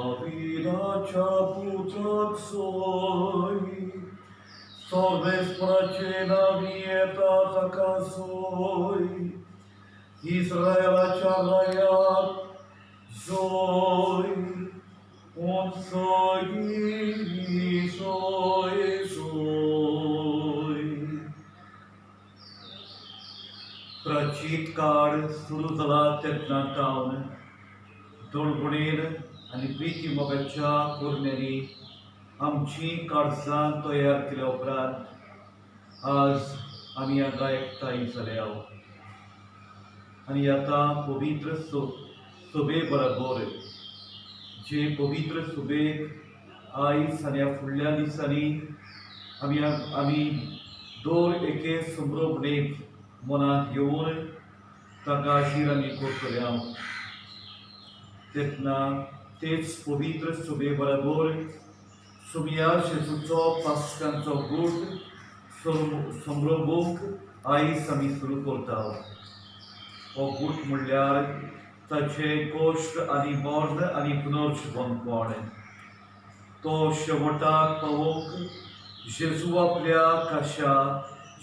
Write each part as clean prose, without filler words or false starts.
Davidacia putrok soi, solves pracena vieta taka soi, Izraela čarajat zoi, on soi, soi, soi. प्राचीत काळ सुरू झाला तेन्ना तावन दोळगुणेर आनी प्रिती मोगाच्या कोरण्यांनी आमची काळजां तयार केल्या उपरांत आज आमी हांगा एकठांय जाल्या आनी आतां पवित्र सोबे बरोबर जे पवित्र सोबेक आयज आनी ह्या फुडल्या दिसांनी आमी दर एके संभ्रमणेक मनांत घेवन ताका आशीर आमी करतले तेन्ना तेच पवित्र सोबे बरोबर सुमया जेजूचो पास्कांचो गूट संभ्रमूक आयज आमी सुरू करता हो गूट म्हणल्यार ताचे गोश्ट आनी मरण आनी पुनर्जीवनपण तो शेवटाक पावोवंक जेजू आपल्या काशा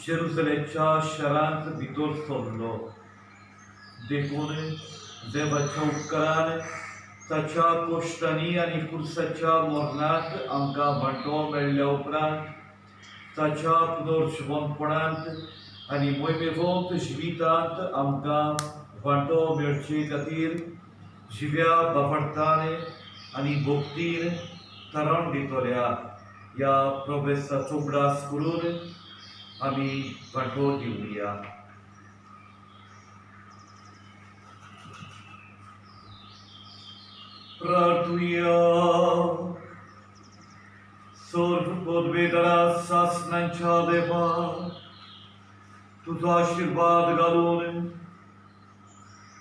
जेरुसलेमच्या शारांत भितर सरलो देखून देवाच्या उपकारान ताच्या कोश्टांनी आनी क्रुसाच्या मरणांत आमकां वांटो मेळ्ळ्या उपरांत ताच्या पुनर्जीवनपणांत आनी मोहिमेवंत जिवितांत आमकां वांटो मेळचे खातीर जिव्या बाबडतान आनी भोक्तीन तरण दितल्या ह्या प्रवेशाचो उगडास करून आमी वांटो दिवया. प्रार्थुया. सर्व पदवेदारा शासनांच्या देवा तुझा आशीर्वाद घालून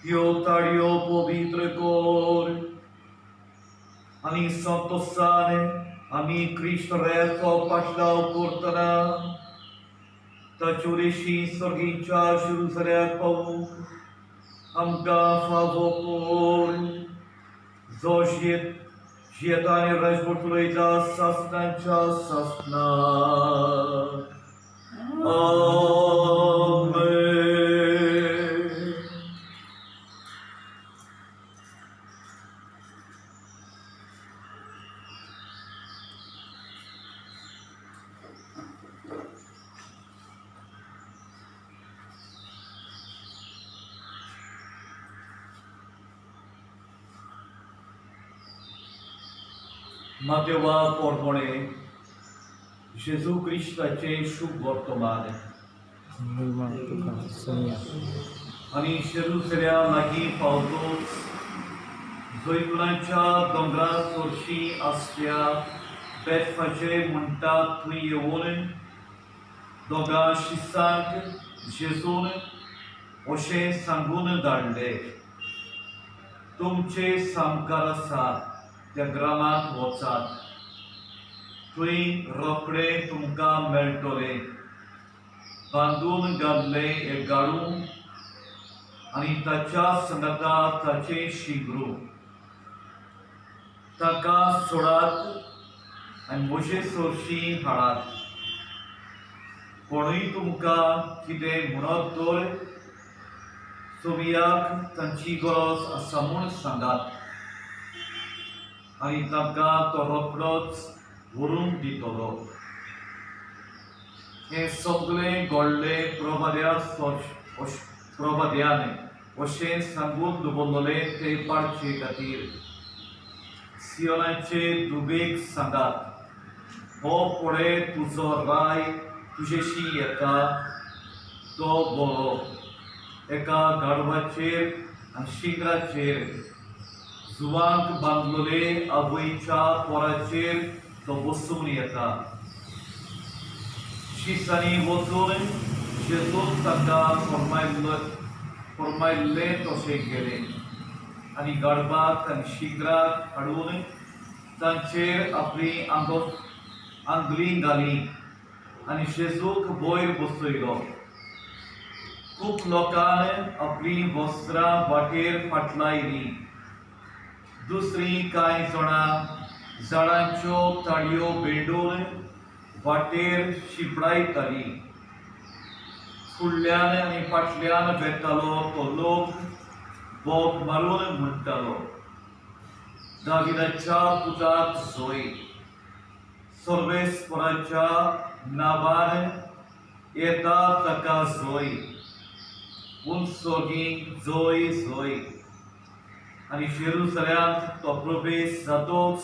ह्यो ताळयो पवित्र कर आनी संतोषान आमी क्रिस्तरायाचो पाशलाव करतना ताच्यो रेशी सर्गीच्या जेरुसलेमाक पावूंक आमकां फावो कर जो जियेता आनी राजवट चलयता शासनांच्या शासनाक. आमेन. Matewa pormone Gesù Cristaचे शुभ वर्तमान आनी जेरुसलेम लागीं पावतूच जैतुनाच्या दोंगरा चडशी आसल्या बेतफाजे म्हणटात थंय येवन दोगां शिसांक जेजून अशें सांगून धाडले तुमचे सामकार आसा त्या ग्रामांत वचात थंय रोखडे तुमकां मेळटले बांदून घाल्ले एक गाडू आनी ताच्या संगता ताचे शिंगरू ताका सोडात आनी म्हजे सोरशी हाडात कोणूय तुमकां कितें म्हणत तर सोबियाक तांची गरज आसा म्हूण सांगात आनी ताका तो रोखडोच व्हरून दितलो. हें सगळें घडलें प्रभाद्यान अशें सांगून दवरलें ते पाडचे खातीर सियोनाचे दुबेक सांगात हो पळय तुजो राय तुजेशी येता तो बरो एका गाडवाचेर आनी शिंगराचेर जुवांक बांदलेले आवयच्या पोराचेर तो बसून येता. शिसांनी वचून जेजून ताका फर्मायल्लें तशें केलें आनी गाडवाक आनी शिंगराक हाडून तांचेर आपली आंगली घाली आनी जेजूक वयर बसयलो. खूब लोकांनी आपली वस्त्रां वाटेर फाटलायलीं दुसरी कांय जाणां झाडांच्यो ताळयो बेंडून वाटेर शिपडायतालीं. फुडल्यान आनी फाटल्यान वेतालो तो लोक बोब मारून म्हणटालो, दाविदाच्या पुताक जोय, सर्वेस्पराच्या नांवान येता ताका जोय, उंचोगीं जोय जोय. आनी जेरुसल्यांत तो प्रवेश जातोच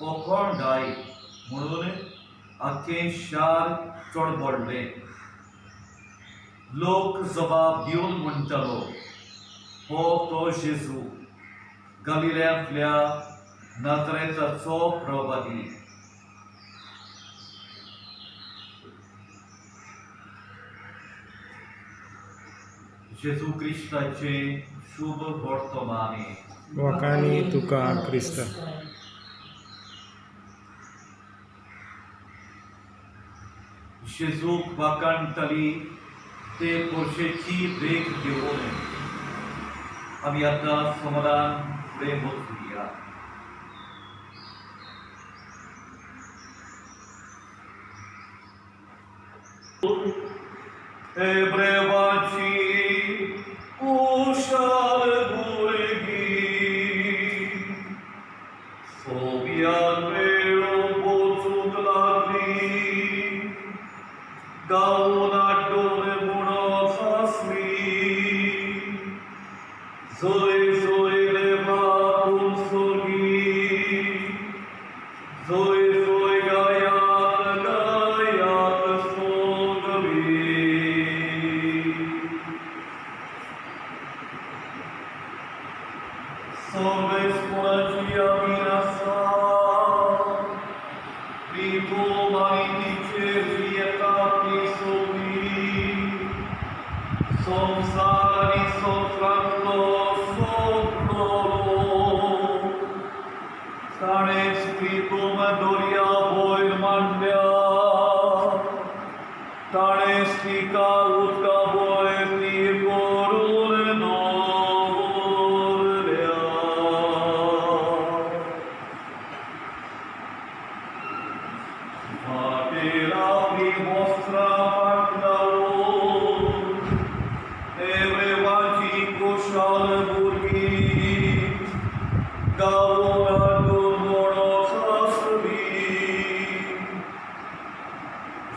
हो कोण गाय म्हणून आख्खें शार चडबडलें. लोक जबाब दिवन म्हणटालो, हो तो जेजू, गलिल्यांतल्या नाजरेताचो प्रवादी. जेजू क्रिस्ताचे शुभ वर्तमाने. वखाणी तुका क्रिस्त. जेजूक वाकाणटली ते खोशेची देख घेवन आमी आतां समाधान फुडें वचुया. हेब्रेवाची कुशाल भुरगीं सोव्यान वेळो वचूंक लागलीं, गांवून आड्डून म्हणत आसलीं, जोय जोय देवाक सोगी, जोय जोय गायात गायात सोगवी. सर्वेस्पराची आमी आसा, प्रितूम आनी तिचेर जी येता ती सोगी, संवसार आनी संवसारांतलो सगळो लोक. ताणेंच प्रितूम दर्या वयर मांडल्या, ताणेंच तिका उदका वयर ती करून दवरल्या. फाटीर आपली वस्त्रां पातळावून हेब्रेवाची कुशाल भुरगीं गांवून हाडून म्हणत आसलीं,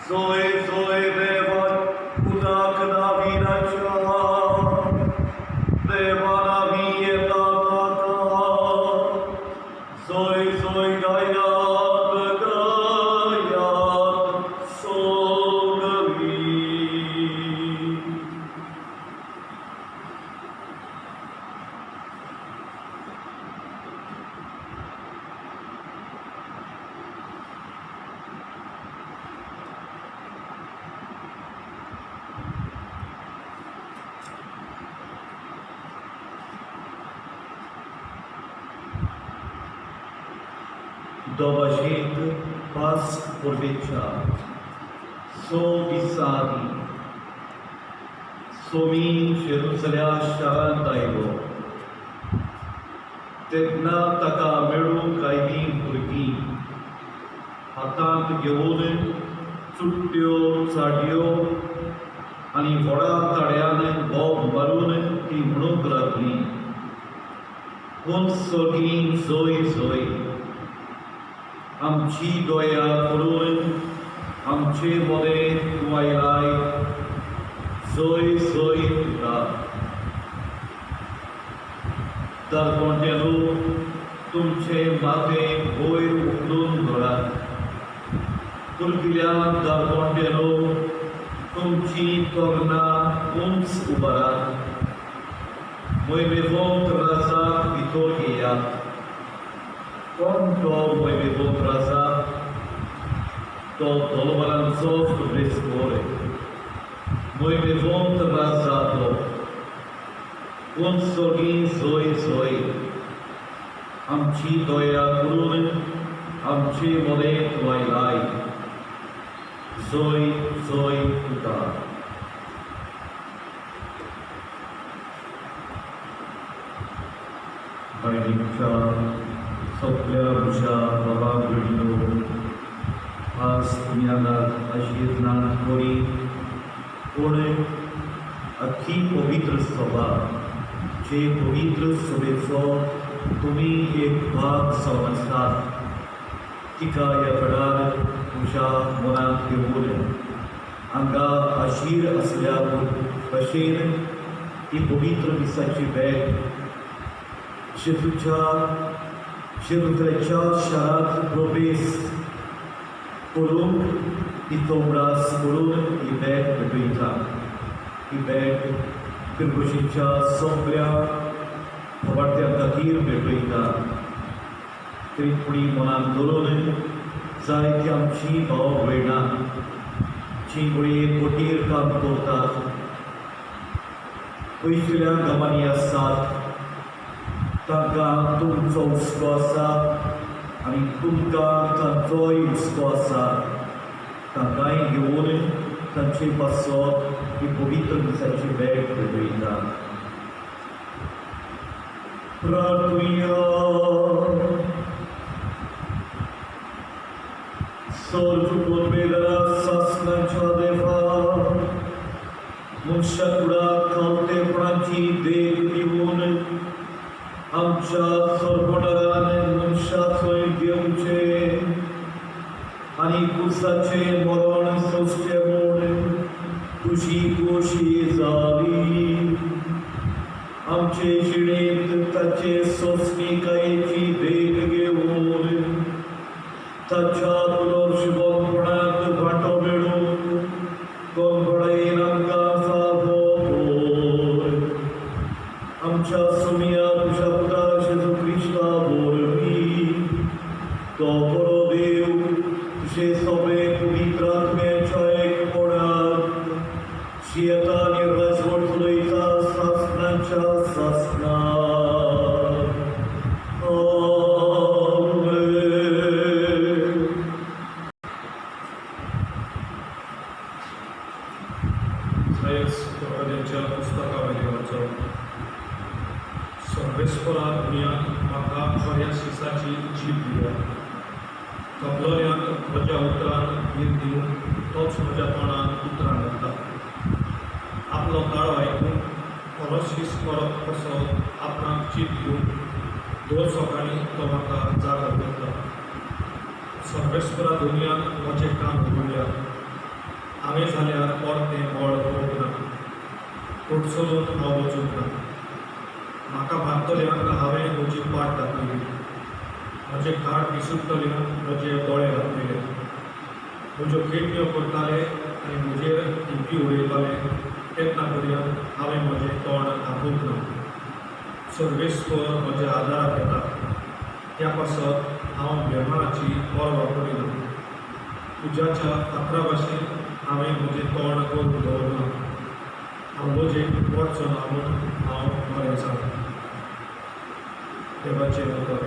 जोय जोय देवा पुताक दाविदाच्या, देवान आमी येता ताका, जोय जोय गायात गायात सोगवी. दोबाशीक पास परबेच्या दिसां आदीं सोमी जेरुसल्या शारांत आयलो. तेन्ना ताका मेळूंक आयलीं भुरगीं हातांत घेवन चुट्ट्यो चाडयो आनी व्हडा ताड्यान बोब मारून ती म्हणूंक लागलीं, पूण सगळीं जोय जोय, आमची दया करून आमचे मोदें तूं आयलाय, जोय जोय तुका. तरकोंटेलो तुमचे माथे वयर उखलून धरात, कुलगिल्यान तरकोंटेलो तुमची तोरणां उंच उबारात. मोयमेवंत राजाक भितर घेयात. कोण तो मोयमेवंत राजा? तो दोलवरांचो फुडलेस्कोर. मोयमेवंत राजा तो. पूण सगळीं जोय जोय, आमची दया करून आमचे मोदें तूं आयलाय, जोय जोय तुका. कायदीच्या सगळ्या भुशा बाबाक भेटलो आज तुम्ही हांगा आशिर्वाद करी पूण अख्खी पवित्र सभा जे पवित्र सभेचो तुम्ही एक भाग समजतात तिका ह्या वेळार तुमच्या मनात घेवन हांगा आशीर आसल्या भशेन ही पवित्र दिसाची भेट जेजुच्या शारांत प्रवेश करून ती तोमरास करून ही भेट भेटयता ही भेट पिरकुशीच्या सगळ्या खबरत्या खातीर भेटयता तरी फुडी मनात धरून जायती आमची भाव भयणां जी बळी कोटीर काम करतात पयसुल्या गांवांनी आसात तांकां तुमचो हुस्को आसा आनी तुमकां तांचोय हुस्को आसा तांकांय घेवन तांचे पासत ही पवित्र दिसाची भेट भेटयता प्रार्थुया सर्वोत्पेदरा शासनाच्या देवा मनशा कुडाक खावतेपणाची देख दिवन आमच्या सरपणारान मनशाचोय घेवचे आनी कुसाचे मरण सोंसचे म्हूण तुजी खोशी जाली आमचे जिणेंत ताचे सोंसणीकायेची देख घेवन ताच्या पुनर्जीवनपणांत वांटो मेळून गोंगडयेन आमकां फावो कर आमच्या सुमिया तुज्या पुता जेजू क्रिस्ता वरवीं तो बरो देव तुजे सगळे पवित्र आत्म्याच्या एकपणांत जी येता आनी राजवट चलयता शासनाच्या शासनांत पुस्तकामध्ये वाचो सर्वेस्परा दुनियात म्हाका बऱ्या शिसाची जीप दिल्या कबलोऱ्यांक म्हज्या उतरांत वीर दिवन तोच म्हज्या तोंडान उतरां घालता आपलो ताळो आयकून खरो शीस करप कसो आपणाक जीप दिवन दोन सकाळीं तो म्हाका जागर करता सर्वेस्परा दुनियात म्हजें काम उगडल्या हांवें जाल्यार परतें बळ पळोवंक ना फुट चलून हांव वचूंक ना म्हाका भारतल्यांक हांवें म्हजी पाट दाखयली म्हजे घाट विसुट्टल्यांक म्हजे दोळे घातलेले म्हज्यो खेळण्यो करताले आनी म्हजेर हिंपी उडयताले तेन्ना पर्यंत हांवें म्हजें तोंड धांपूंक ना सर्वेस्पर म्हज्या आदाराक येता त्या पासत हांव बेमाराची पर्वा करिना तुज्याच्या फातरा भाशेन हांवें म्हजें तोंड करून दवरना हांव म्हजें वचचो ना म्हूण हांव बरें जालां देवाचें उतर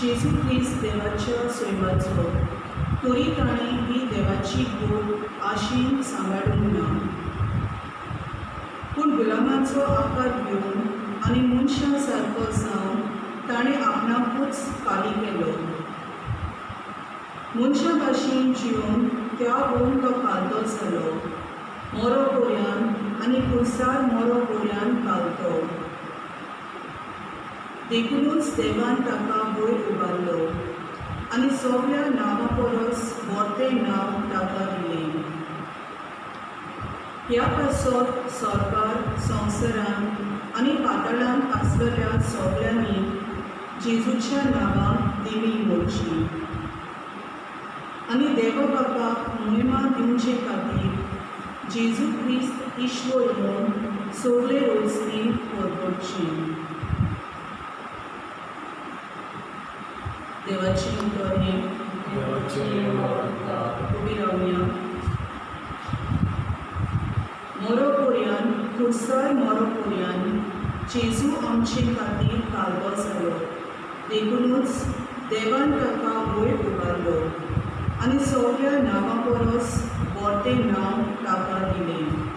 जेजू ख्रिस्त देवाच्या सोयवाचो तरी ताणें ही देवाची गोड आशेन सांबाळूंक ना, पूण गुलामाचो आकार घेवन आनी मनशां सारको जावन ताणें आपणाकूच खाली केलो. मनशा भाशेन जिवन त्यागून तो कालतो जालो, मोरो पर्यान आनी खुर्सार मोरो पर्यान कालतो. देखूनच देवान ताका वयर उबारलो आनी सगळ्या नांवा परस व्हडलें नांव ताका दिलें. ह्या पासत सरकार संवसारांत आनी पातळांत आसलेल्या सगळ्यांनी जेजूच्या नांवाक देवी म्हणची आनी देवा बापाक महिमा दिवचे खातीर जेजू ख्रिस्त ईश्वर म्हणून सगळे रोजनी परगडची. देवाची उतरणे उबी रावया. मोरो पर्यान खुर्सार मोरो पर्यान जेजू आमचे खातीर कालबो जालो. देखूनच देवान ताका वयर उबारलो आनी सगळ्या नांवा परस व्हडलें नांव ताका दिलें.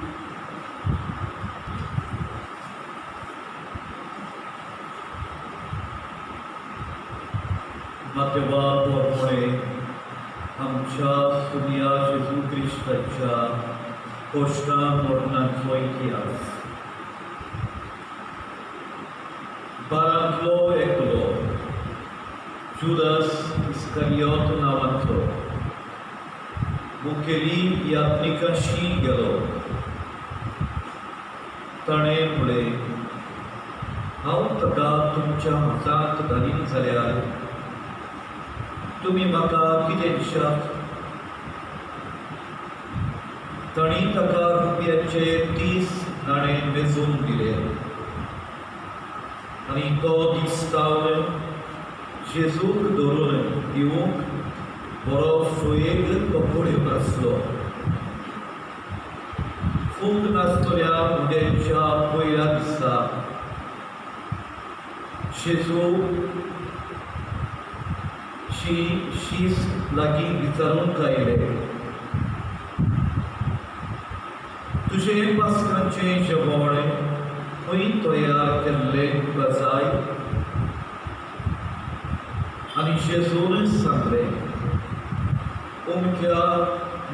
नातेवाईकांमुळे आमच्या सुन्या जेजू ख्रिस्ताच्या कोश्टा मरणाचो इतिहास. बारांतलो एकलो जुदास इस्करियोत नांवाचो मुखेली यात्रिकाशी गेलो. ताणें म्हळें, हांव ताका तुमच्या हातांत घालीन जाल्यार तुमी म्हाका कितें दिशात? तांणी ताका रुपयाचे 30 नाणे मेजून दिले आनी तो दिसतावन जेजूक धरून दिवंक बरो सोयेग कपड्यो आसलो. फूंक नासतल्या उद्याच्या पयल्या दिसा जेजू शीस लागीं विचारूंक आयले, तुजें पास्काचें जेवण खंय तयार केल्लें तुका जाय? आनी जेजून सांगलें, अमक्या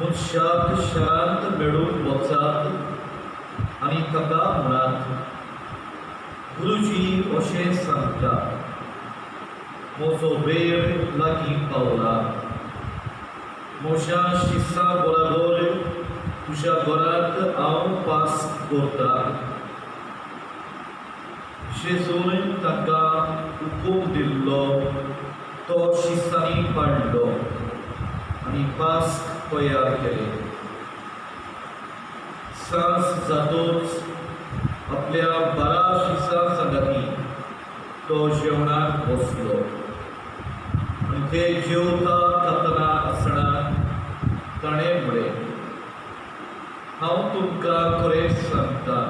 मनशाक शारांत मेळून वचात आनी ताका म्हणात, गुरुजी अशें सांगता, म्हजो वेळ लागीं पावला. म्हज्या शिसा बरोबर तुज्या घरांत हांव पास्क करतां. जेजून ताका हुकूम दिल्लो तो शिसांनी पाळ्ळो आनी पास्क तयार केलें. सांज जातूच आपल्या 12 शिसां सांगाती तो जेवणाक बसलो आनी ते जेवता खातना आसतना ताणें म्हळें, हांव तुमकां खरेंच सांगतां,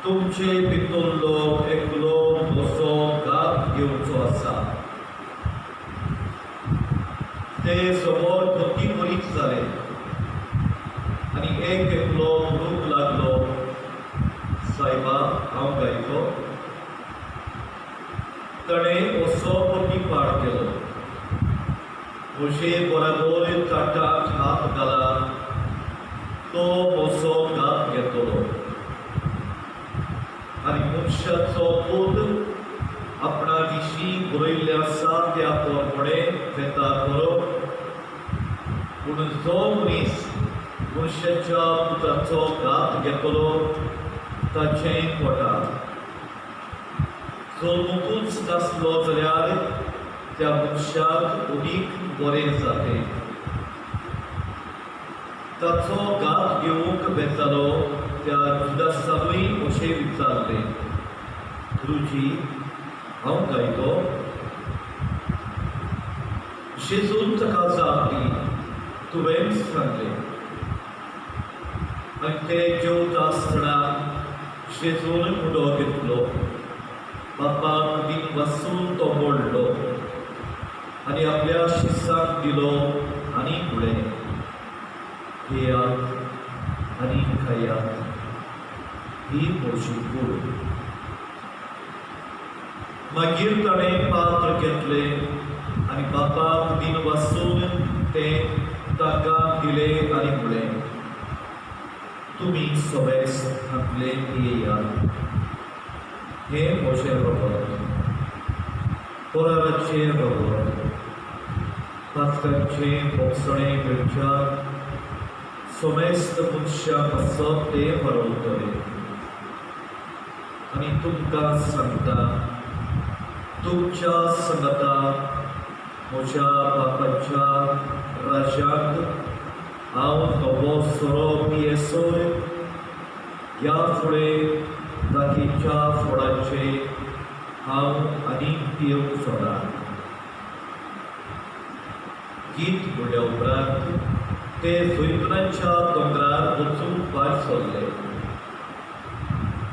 तुमचे भितरलो एकलो म्हजो गाप घेवचो आसा. ते समोर भक्ती करीत जाले आनी एक एकलो म्हणूंक लागलो, सायबा हांव गायतो. ताणें असो प्रतिपाड केलो, म्हजे बरोबर ताटाक हात घाला, तो म्हजो गाप घेतलो. आनी मनशाचो पूत आपणा विशीं बरयल्लें आसा त्या प्रमाणे वेता करप. पूण जो मनीस मनशाच्या पुताचो गाप घेतलो ताचें पोटा. जल्मूकूच नासलो जाल्यार त्या मनशाक अदीक बरें जालें. ताचो गाप घेवंक बेतालो त्या जुदासानूय अशें विचारलें, गुरुजी हांव गायतो. जेजून ताका जाप दिली, तुवें सांगलें. आनी ते जेवता आसतना जेजून उदक घेतलो बापाक दिन वाचून तो मोडलो आनी आपल्या शिस्साक दिलो आनी फुडें घेयात आनी खायात, ही म्हजी कूड. मागीर ताणें पात्र घेतलें आनी बापाक दिन वाचून तें ताका दिलें आनी फुडें तुमी सगळेच हातले घेयात, हें म्हजें रगत, पोराचें रगत, पातकांचें बोगसणें घेवच्याक समेस्त मनशाक आसत तें भरवतलें. आनी तुमकां सांगता, तुमच्या संगता म्हज्या बापाच्या राज्यांत हांव नवो सोरो पियेसोर ह्या फुडें दाखीच्या फोडाचे हांव आनीक पिवंक सोदा. गीत म्हणल्या उपरांत ते जैतुनाच्या दोंगरार वचून भायर सरले.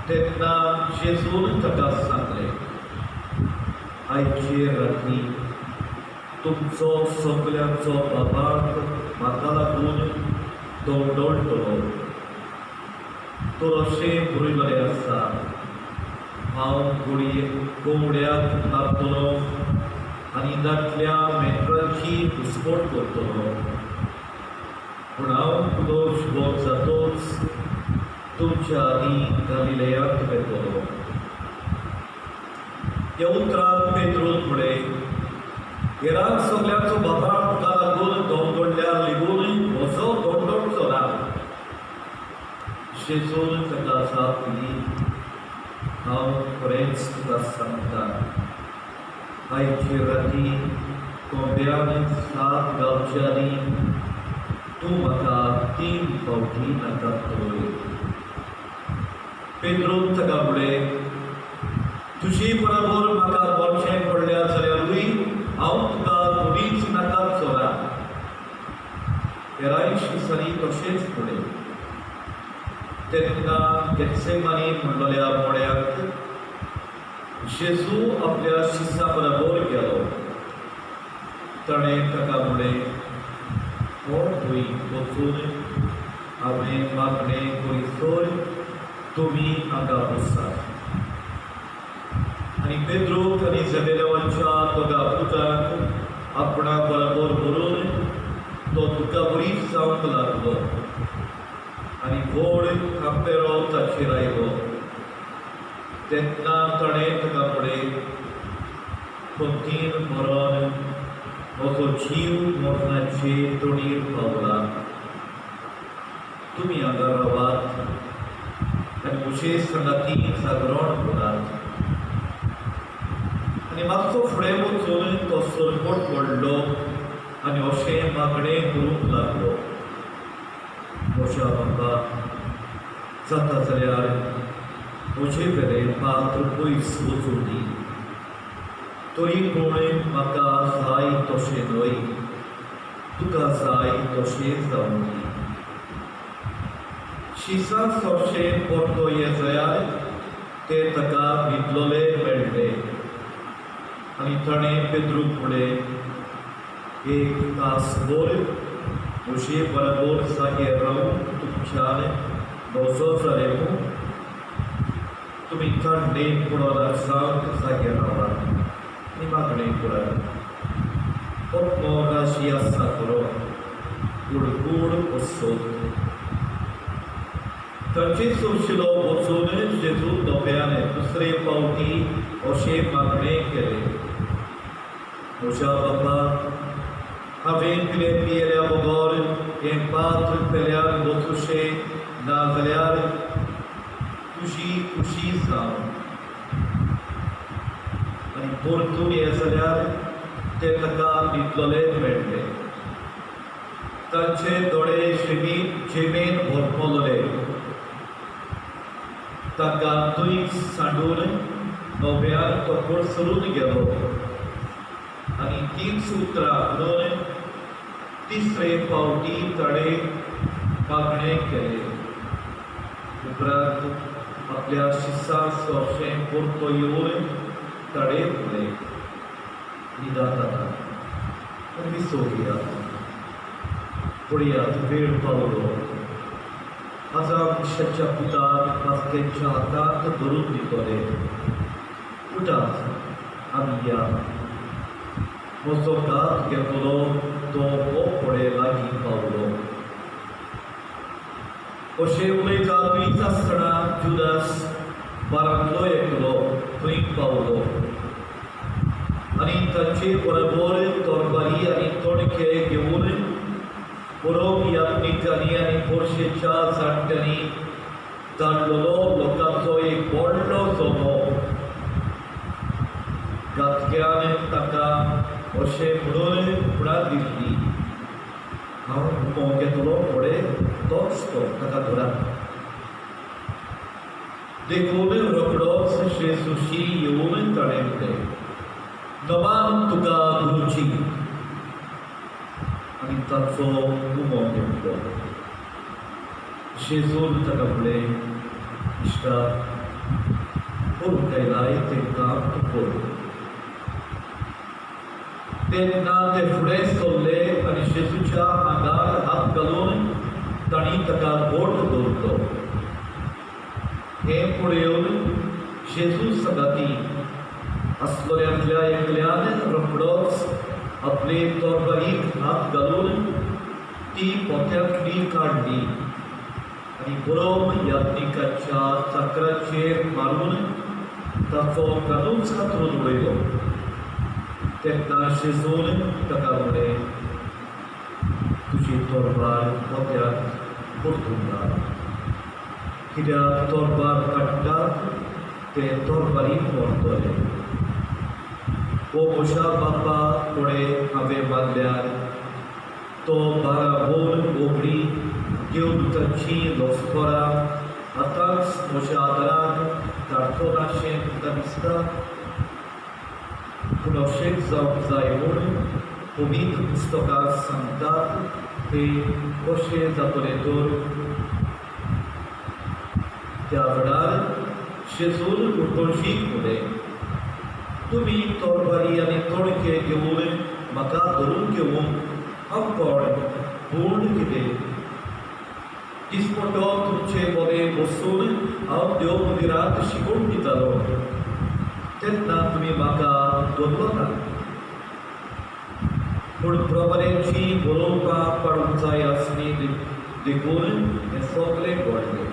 तेन्ना जेजून ताका सांगलें, आयचे राती तुमचो सगल्यांचो बापाक म्हाका लागून दोंडोळटलो. तर अशें बरयलेलें आसा, हांव कोंबड्याक मारतलो आनी दांतल्या मेंढरांची घुसमट करतलो. पूण हांव दोश भोग जातोच तुमच्या आदी गलिलयांत वेतलो. ह्या उतरांत पेत्रून फुडें हेरांक सगल्यांचो बापाक तुका लागून दोंडोळ्यार लेगून म्हजो दोंडोळचो ना. जेजून ताका जाप दिली, हांव खरेंच तुका सांगता, आयचे राती कोंब्यान 7 गांवच्यांनी तूं म्हाका 3 फावटी नाकारतलोय. पेद्रोन ताका फुडें, तुजी बरोबर म्हाका बोडशें पडल्या जाल्यारूय हांव तुका मदींच नाकारचो ना. हेरांय शिसांनी तशेंच फुडें. तेन्ना गेत्सेमानी म्हणलेल्या मोड्याक जेजू आपल्या शिसा बरोबर गेलो. ताणें ताका फुडें हो थंय वचून हांवें मागणें करीसर तुमी हांगा बसात. आनी पेद्रूक आनी झेबेदेवाच्या दोगा पुतांक आपणा बरोबर व्हरून तो तुका बरीच जावंक लागलो आनी व्हड खांपेळो ताचेर आयलो. तेन्ना ताणें ताका फुडें, खोंतीन मरोन म्हजो जीव मरणाचे तोणीर पावला. तुमी हांगा रावात आनी म्हजे संगाती जागरण करात. आनी मातसो फुडें वचून तो सरपट पडलो आनी अशें मागणें करूंक लागलो, म्हज्या बापा, जाता जाल्यार म्हजे कडेन पात्र पयस वचूं दी. तरी पूण म्हाका जाय तशें न्हय, तुका जाय तशें जावं दी. शिसा सोशें परतो येजयार ते ताका न्हिदलोले मेळ्ळे आनी ताणें पेद्रूक फुडें 1 तासभर म्हजे बरोबर जागे रावन तुमच्यान नजो जालें न्हू. तुमी थंडेक पडोन जावंक जागे रावात आनी मागणें करात. पत्नो राशी आसा खरो, पूण कूड असोत. तांचे सुरशिलो वचून जेजू दोप्यान दुसरे फावटी अशें मागणें केलें, म्हज्या बापा, हांवें कितें पियेल्या बगर हें पात्र पेल्यार वचूशें ना जाल्यार तुजी खुशी जावं. आनी परतून ये जाल्यार ते ताका न्हिदलोले मेळ्ळे. तांचे दोळे जेमेन भरपलोले. ताका थंय सांडून नव्यान तो पळसरून गेलो आनी 3 उतरां म्हणून तिसरे फावटी ताणें मागणें केलें. उपरांत आपल्या शिसा सोशें परतो येवन ताडे फुले निदाताता विसोगियात पुढयात वेळ पावलो आज आमच्या पुताक मास्केच्या हातात धरून दितोले उठात आमी या म्हजो गात घेतलो तो हो फुडें लागीं पावलो अशें उलयताच आसतना जुदास बारांतलो एकलो थंय पावलो आनी ताचे बरोबर तोरबारी आनी तोणके घेवन बरोब यात्रिकांनी आनी खोर्शेच्या जाणट्यांनी धाडलेलो लोकांचो एक व्हडलो जमो गातक्यान ताका अशें म्हणून फुडार दिल्ली हांव हुमो घेतलो फुडें तोच तो ताका धरात देखून रोखडोच जेजूशी येवन ताणें म्हणलें नमान तुका गुरुजी आनी ताचो हुमो घेतलो जेजून ताका म्हणलें इश्टा करूंक लाय तें काम तूं कर तेन्ना ते फुडें सरले आनी जेजूच्या आंगार हात घालून तांणी ताका बोट दवरलो हें पळयोवन जेजू संगाती आसलोल्यांतल्या एकल्यान रोखडोच आपले तोरबारीक हात घालून ती पोत्यांतली काडली आनी बरोब यात्रिकाच्या चाकराचेर मारून ताचो कानूच कातरून उडयलो तेन्ना जेजून ताका म्हणलें तुजी तोरबार पोत्याक परतून घाल कित्याक तोरबार काडटात ते तोरबारीक मरतले हो म्हज्या बापा फुडें हांवें मागल्यार तो बाराबोर बोबडी घेवन ताची लस्करां आतांच म्हज्या आदाराक धाडचो नाशें तुका दिसता पूण अशें जावंक जाय म्हूण पवित्र पुस्तकांत सांगतात तें कशें जातलें तर त्या वेळार जेजून उठोवशीक म्हणलें तुमी तोरबारी आनी तोणके घेवन म्हाका धरून घेवंक हांव कोण पूण कितें दिसपटो तुमचे बरें बसून हांव देव मंदिरांत शिकून दितालो तेन्ना तुमी म्हाका दवरलो ना पूण प्रबऱ्यांची बरोवपाक पाडूंक जाय आसली देखून हें सगळें घडलें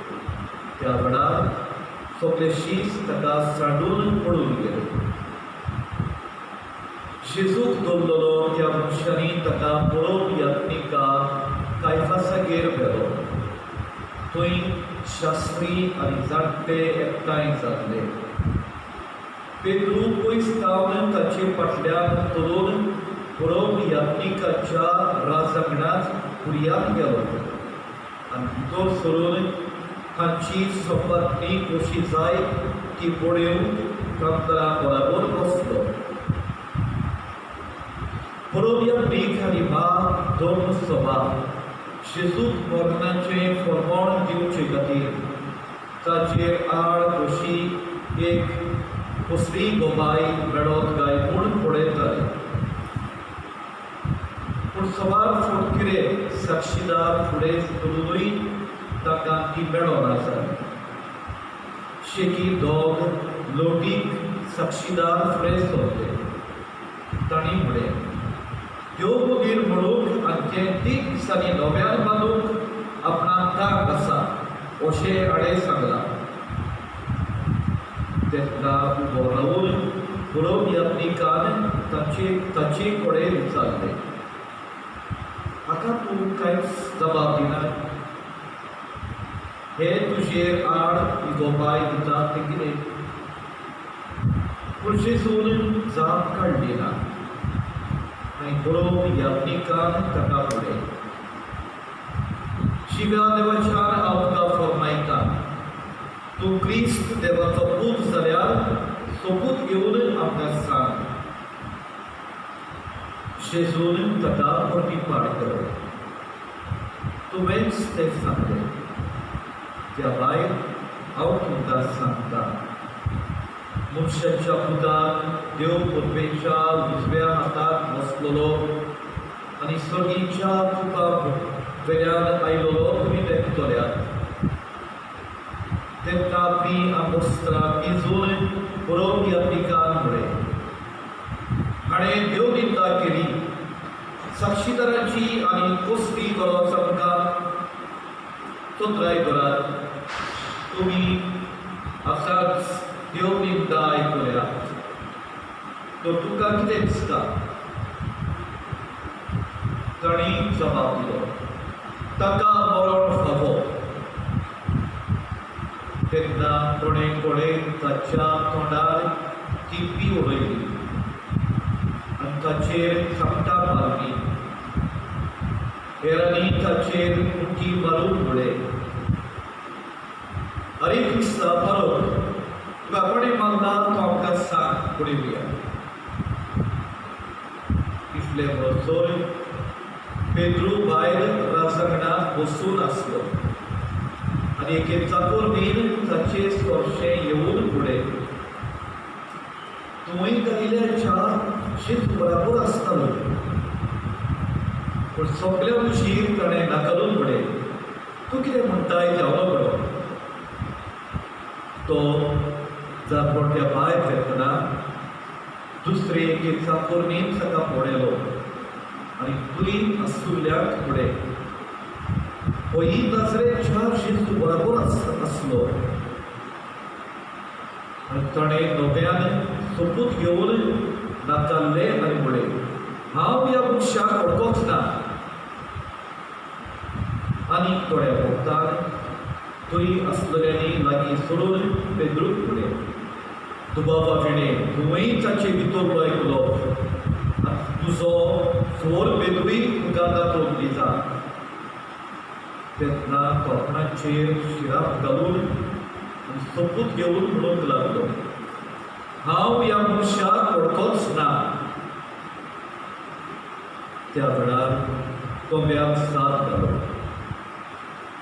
त्या वेळार सगळे शीस ताका सांडून पडून गेले जेजूक दवरलेलो त्या मनशांनी ताका पळोवन यात्रिकाक कायफासागेर व्हेलो थंय शास्त्री आनी जाणटे एकठांय जातले पेद्रू पयस रावन ताचे फाटल्यान धरून बरोब यात्रिकाच्या राजांगणांत कुडयांत गेलो आनी भितर सरून तांची सपत्नी कशी जाय ती पळोवन कामदारा बरोबर बसलो बरोब यात्रीक आनी भाग धर्म सभा जेजूक मरणाचें फर्मोण दिवचे खातीर ताचेर आड कशी एक कसली गोबाय मेळत काय म्हूण पळयताले पूण सवार फटकिरे साक्षीदार फुडें करूनय ताका ती मेळना जाली शेकी दोग लोटीक साक्षीदार फुडें सरले तांणी म्हणलें देव मंदीर म्हणून आमचे 3 दिसांनी नव्यान बांदूंक आपणाक ताक आसा अशें हाणें सांगलां तेन्ना उबो रावन बरोब यात्रिकान ताचे कडेन विचारलें हाका तूं कांयच जबाब दिना हे तुजेर आड इगोबाय दिता तें कितें पूण जेजून जाप काडली ना आनी बरोब यात्रिकान ताका फुडें शिव्या देवाच्यान हांव तुका फर्मायतां तूं क्रिस्त देवाचो पूत जाल्यार सोबूत घेवन आमकां सांग जेजून ताका प्रतिपाड केलो तुवेंच तें सांगलें त्या भायर हांव तुमकां सांगतां मनशाच्या पुतान देव पदवेच्या उजव्या हाताक बसलेलो आनी सर्गीच्या तुका वेल्यान आयलोलो तुमी देखतल्यात तेन्ना ती आमोस्त्रा भिजून बरोवपी आपलिकान म्हणलें हाणें देव निंदा केली साक्षीदारांची आनी कोस्ती करोस आमकां तोत्राय करात तुमी आतांच देव निंदा आयकल्या तो तुका कितें दिसता ताणी जबाब दिलो ताका मरण फावो तेन्ना कोणें ताच्या तोंडार तिपी उडयली आनी ताचेर चामटां मारली हेरांनी ताचेर मुठी मारून म्हणलें अरे क्रिस्ता परत तुका कोणें मारला तो आमकां सांग पळयुया इतले म्हणसर पेद्रू भायर राजंगणात बसून आसलो आनी एके चाकोरनीन ताचे स्पर्शें येवन फुडें तुवें घालिल्ल्या शीत बराबर आसतालो पूण सोंपल्या उशीर ताणें नाकारून म्हणलें तूं कितें म्हणटाय जावलो बरो तो जारपट्ट्या भायर येतना दुसरे एके चाकोरनीन ताका पळयलो आनी कुलीन आसुल्ल्याक फुडें हो ही नासरेच्या शीत बराबर आसलो आनी ताणें नव्यान सोपूत घेवन नाकाल्लें आनी म्हणलें हांव ह्या मनशाक वळखोच ना आनी थोड्या वखदान थंय आसलेल्यांनी लागीं सोडून पेद्रूक फुडें दुबाबा विणें तुवेंय ताचे भितर आयकलो तुजो चोर पेद्रूय तुका दाखोवन दिता तेन्ना तोखणाचेर शिराक घालून आनी सोपूत घेवन म्हणूंक लागलो हांव ह्या मनशाक वळखोच ना त्या वेळार कोंब्याक साथ घालो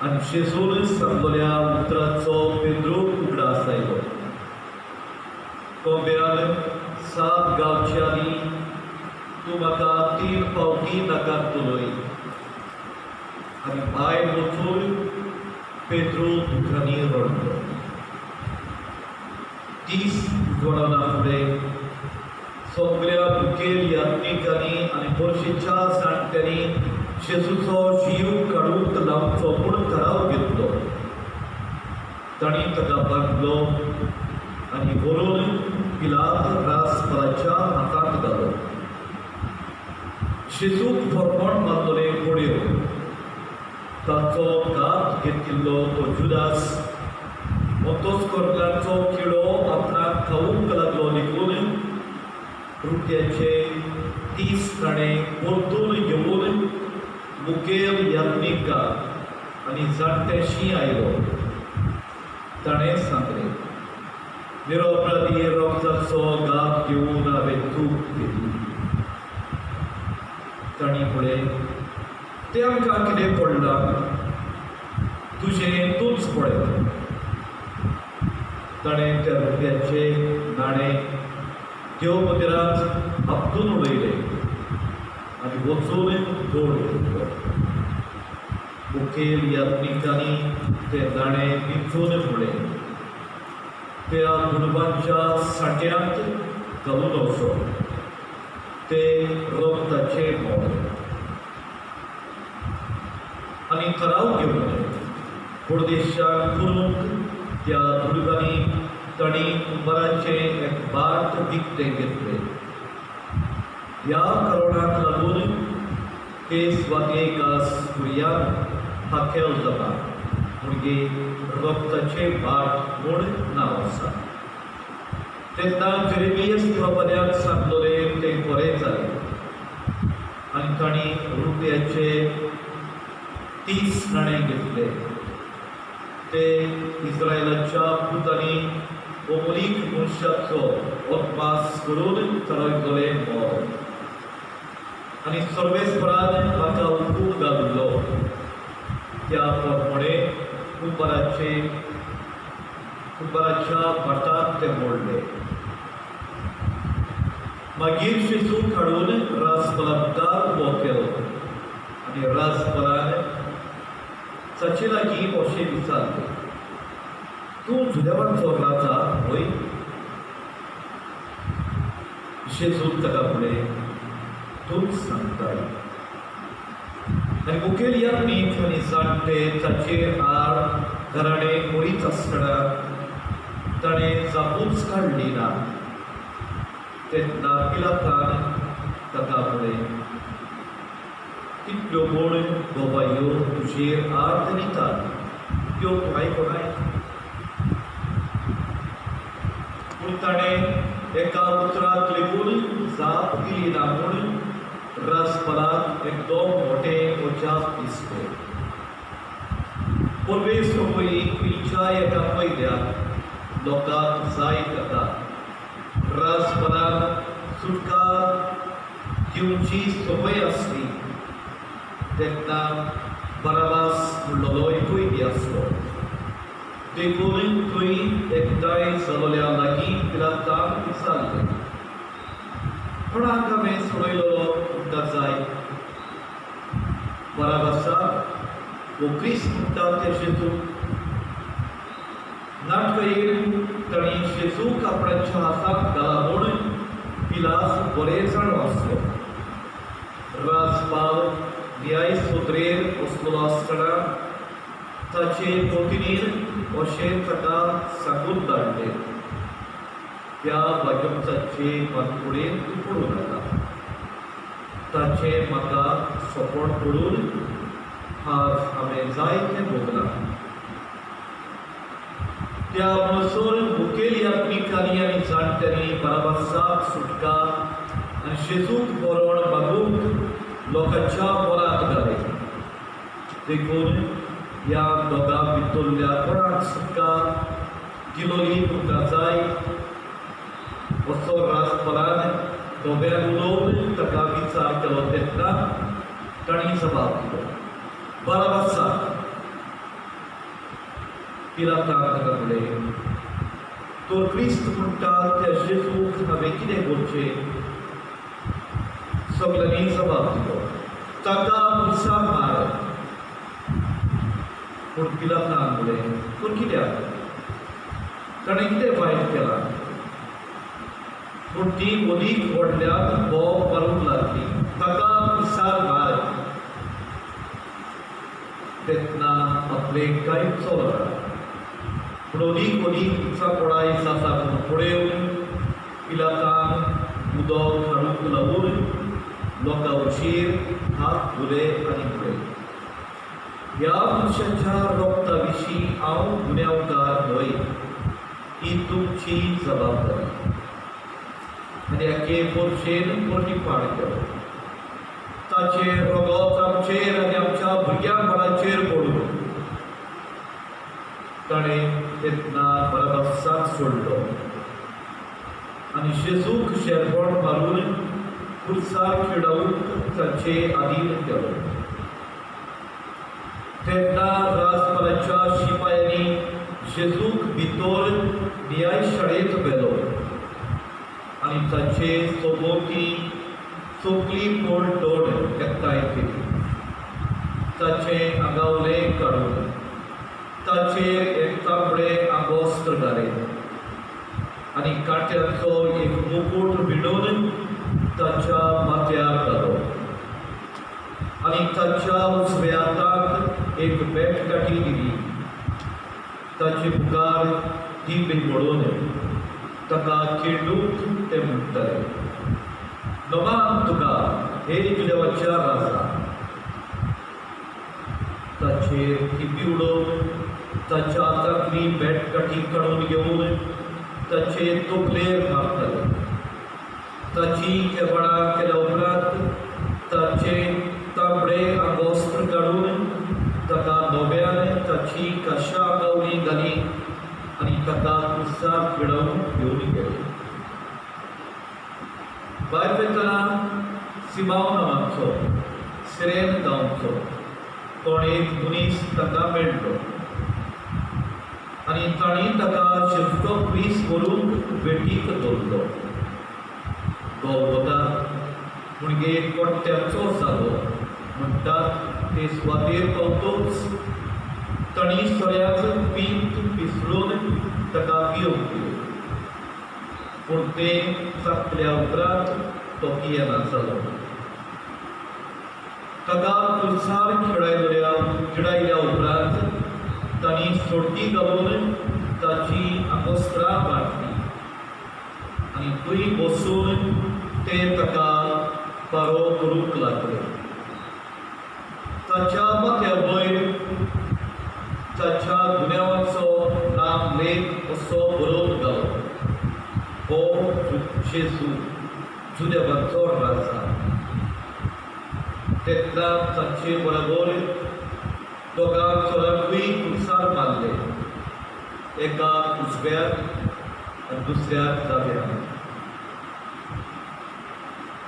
आनी शेजून सांगलोल्या उतराचो पेद्रूक उगडास आयलो कोंब्यान साथ गावचे आनी तूं म्हाका 3 फावटी नाकारतलोय आनी भायर वचून पेद्रू दुखांनी रडलो 30 जोडाना फुडें सगळ्या मुखेल यात्रिकांनी आनी बरशीच्या जाणट्यांनी शेजूचो जीव काडूंक लावचो म्हूण थाराव घेतलो तांणी ताका बांदलो आनी व्हरून पिलात राजपालाच्या हातांत घालो शेजूक फरमोण मारलोले कोड्यो ताचो घात घेतिल्लो तो जुदास तोच कर्नाचो किडो आपणाक खावूंक लागलो देखून रुपयाचे 30 काणे परतून घेवन मुखेल यात्रिका आनी जाणट्याशी आयलो ताणें सांगलें निरपराधी रक्ताचो घात घेवन हांवें चूक केली तांणी फुडें तें आमकां कितें पडलां तुजें तूंच पळय ताणें त्या रुपयाचे नाणें देव मंदिरांत आपटून उडयलें आनी वचून जोड घेतलो मुखेल यात्रिकांनी तें नाणें विंचून फुडें त्या गुणबांच्या साठ्यांत घालून वचो तें रक्ताचे मोल आनी थाराव घेवन परदेशाक करूंक त्या दुर्गांनी तांणी कुंभाराचे एक बाट विकतें घेतलें ह्या कारणाक लागून ते स्वातेक आज कुर्यान हाकेल जाता म्हणजे रक्ताचे बाट म्हूण नांव आसा तेन्ना जेरेमियास प्रवाद्याक सांगलोलें तें बरें जालें आनी तांणी रुपयाचे 30 नाणे घेतले ते इस्रायलाच्या पुतांनी ओमरीक मनशाचो अदमास करून थरयतले मोल आनी सर्वेस्परान म्हाका हुकूम घालिल्लो त्या प्रमाणे कुंभाराच्या भाटांत ते मोडले मागीर जेजूक हाडून राजपलांकार उबो केलो आनी राजपलान ताचे लागीं अशें विचारलें, तूं जुदेवांचो राजा होय? जेजून ताका म्हणलें, तूंच सांगताय. आनी मुखेल यात्रीक आनी जाणटे ताचेर आड घराणें करीत आसतना ताणें जापूच काडली ना. तेन्ना पिलातान ताका म्हणलें, कितल्यो म्हूण गो बायो तुजेर आड दितात, त्यो तूं आयकनाय. पूण ताणें एका उतराक लेगून जाप दिली ना म्हूण राजपालाक एकदम मोठें अजाप दिसलें. परवेज सोपय खंयच्याय एका पयल्याक लोकांक जाय जाता. राजपालाक सुटका दिवची संवय आसली तेन्ना बराबास म्हणलोलो एकूय बी आसलो. देखून थंय एकठांय जालोल्या लागीं पिलातान विचारलें, कोणाक हांवें सोडयलोलो तुमकां जाय? बराबासाक वो क्रिस्त म्हणटा ते जेजूक? नाटकयेर तांणी जेजूक आपणाच्या हाताक घाला म्हूण पिलास बरें जाणो आसलो. राजपाल न्यायसुत्रेर बसलेलो आसतना ताचे पत्नीन अशें ताका सांगून धाडलें, त्या वागुमचाचे मातकुडेन तूं पडूं नाका. ताचें म्हाका सपोर्ट करून आज हांवें जायतें भोगलां. त्या म्हणसर मुखेल यात्रिकांनी आनी जाणट्यांनी बराबासाक सुटका आनी जेजूक मरण मागूंक लोकांच्या मोलांत घालें. देखून ह्या दोगां भितरल्या कोणाक सुटका दिलोली तुमकां जाय? असो राजपालान दोब्याक उलोवन ताका विचार केलो तेन्ना तांणी जबाब दिलो, बराबासाक. पिलातान ताका म्हणलें, तो क्रिस्त म्हणटा त्या जेजूक हांवें कितें करचें? सगल्यांनी जबाब दिलो, ताका खुर्सार मार. पूण पिलातान म्हणलें, पूण कित्याक? ताणें कितें वायट केलां? पूण ती मदींच व्हडल्याक बोब मारूंक लागली, ताका खुर्सार मार. तेन्ना आपलें कांयच चलना. पूण अदीक इचापणाय जाता म्हूण फुडें येवन पिलातान उदक हाडूंक लावून लोकां उशीर हात धुले आनी म्हणलें, ह्या मनशाच्या रोगता विशीं हांव गुन्यांवकार न्हय, ही तुमची जबाबदारी. आनी हाचे परशेन परतीपाड केलो. ताचे रोगोच आमचेर आनी आमच्या भुरग्यां बाळांचेर पडून ताणें तेन्ना बराबासाक सोडलो आनी जेजूक शेरपण मारून खुर्सार खेडावूंक ताचे अधीन केलो. तेन्ना राजपालाच्या शिपायांनी जेजूक भितर न्यायशाळेंत व्हेलो आनी ताचे सोबोती चोपली कोण दोड एकठांय केली. ताचें आगावलें काडून ताचेर एक तांबडें आंगोस्त्र घालें आनी काट्याचो एक मुकुट विणून ताच्या माथ्यार घालो आनी ताच्या उजव्या हाताक एक बेटकाठी दिली. ताचे मुखार दिवे म्हणून ताका खेळूंक ते म्हणटाले, नमान तुका हे जुदेवाच्या राजा. ताचेर दिपी उडोवन ताच्या हातांतली बेटकाठी काडून घेवन ताचे तकलेर मारताले. ताची केबणां केल्या उपरांत ताचे तांबडें आंगोस्त्र काडून ताका नव्यान ताची काशा आंगावळी घाली आनी ताका खुर्सार खेडावून घेवन गेले. भायर वयतना सिमाव नांवाचो सिरेन गांवचो कोण एक मनीस ताका मेळ्ळो आनी तांणी ताका शेफतो क्रीस व्हरूंक भेटीक दवरलो. गोलगोथा म्हणजे कोट्ट्याचो जागो म्हणटात ते सुवातेर पावतूच तांणी सगळ्याच पीत पिसळून ताका पिवंक दिलो. पूण तें जातल्या उपरांत तो पियेना जालो. ताका तुळसार खिडायल्या उपरांत तांणी सोडती घालून ताची आंगोस्त्रां बांदली आनी थंय बसून ते ताका पारो करूंक लागले. ताच्या माथ्या वयर ताच्या गुन्यांवाचो नाम लेख असो बरोवन घालो, हो जेजू जुदेवांचो राजा. तेन्ना तांचे बरोबर दोगां चोरांकूय तुळसार मारले, एका उजव्यार आनी दुसऱ्याक दाव्यार.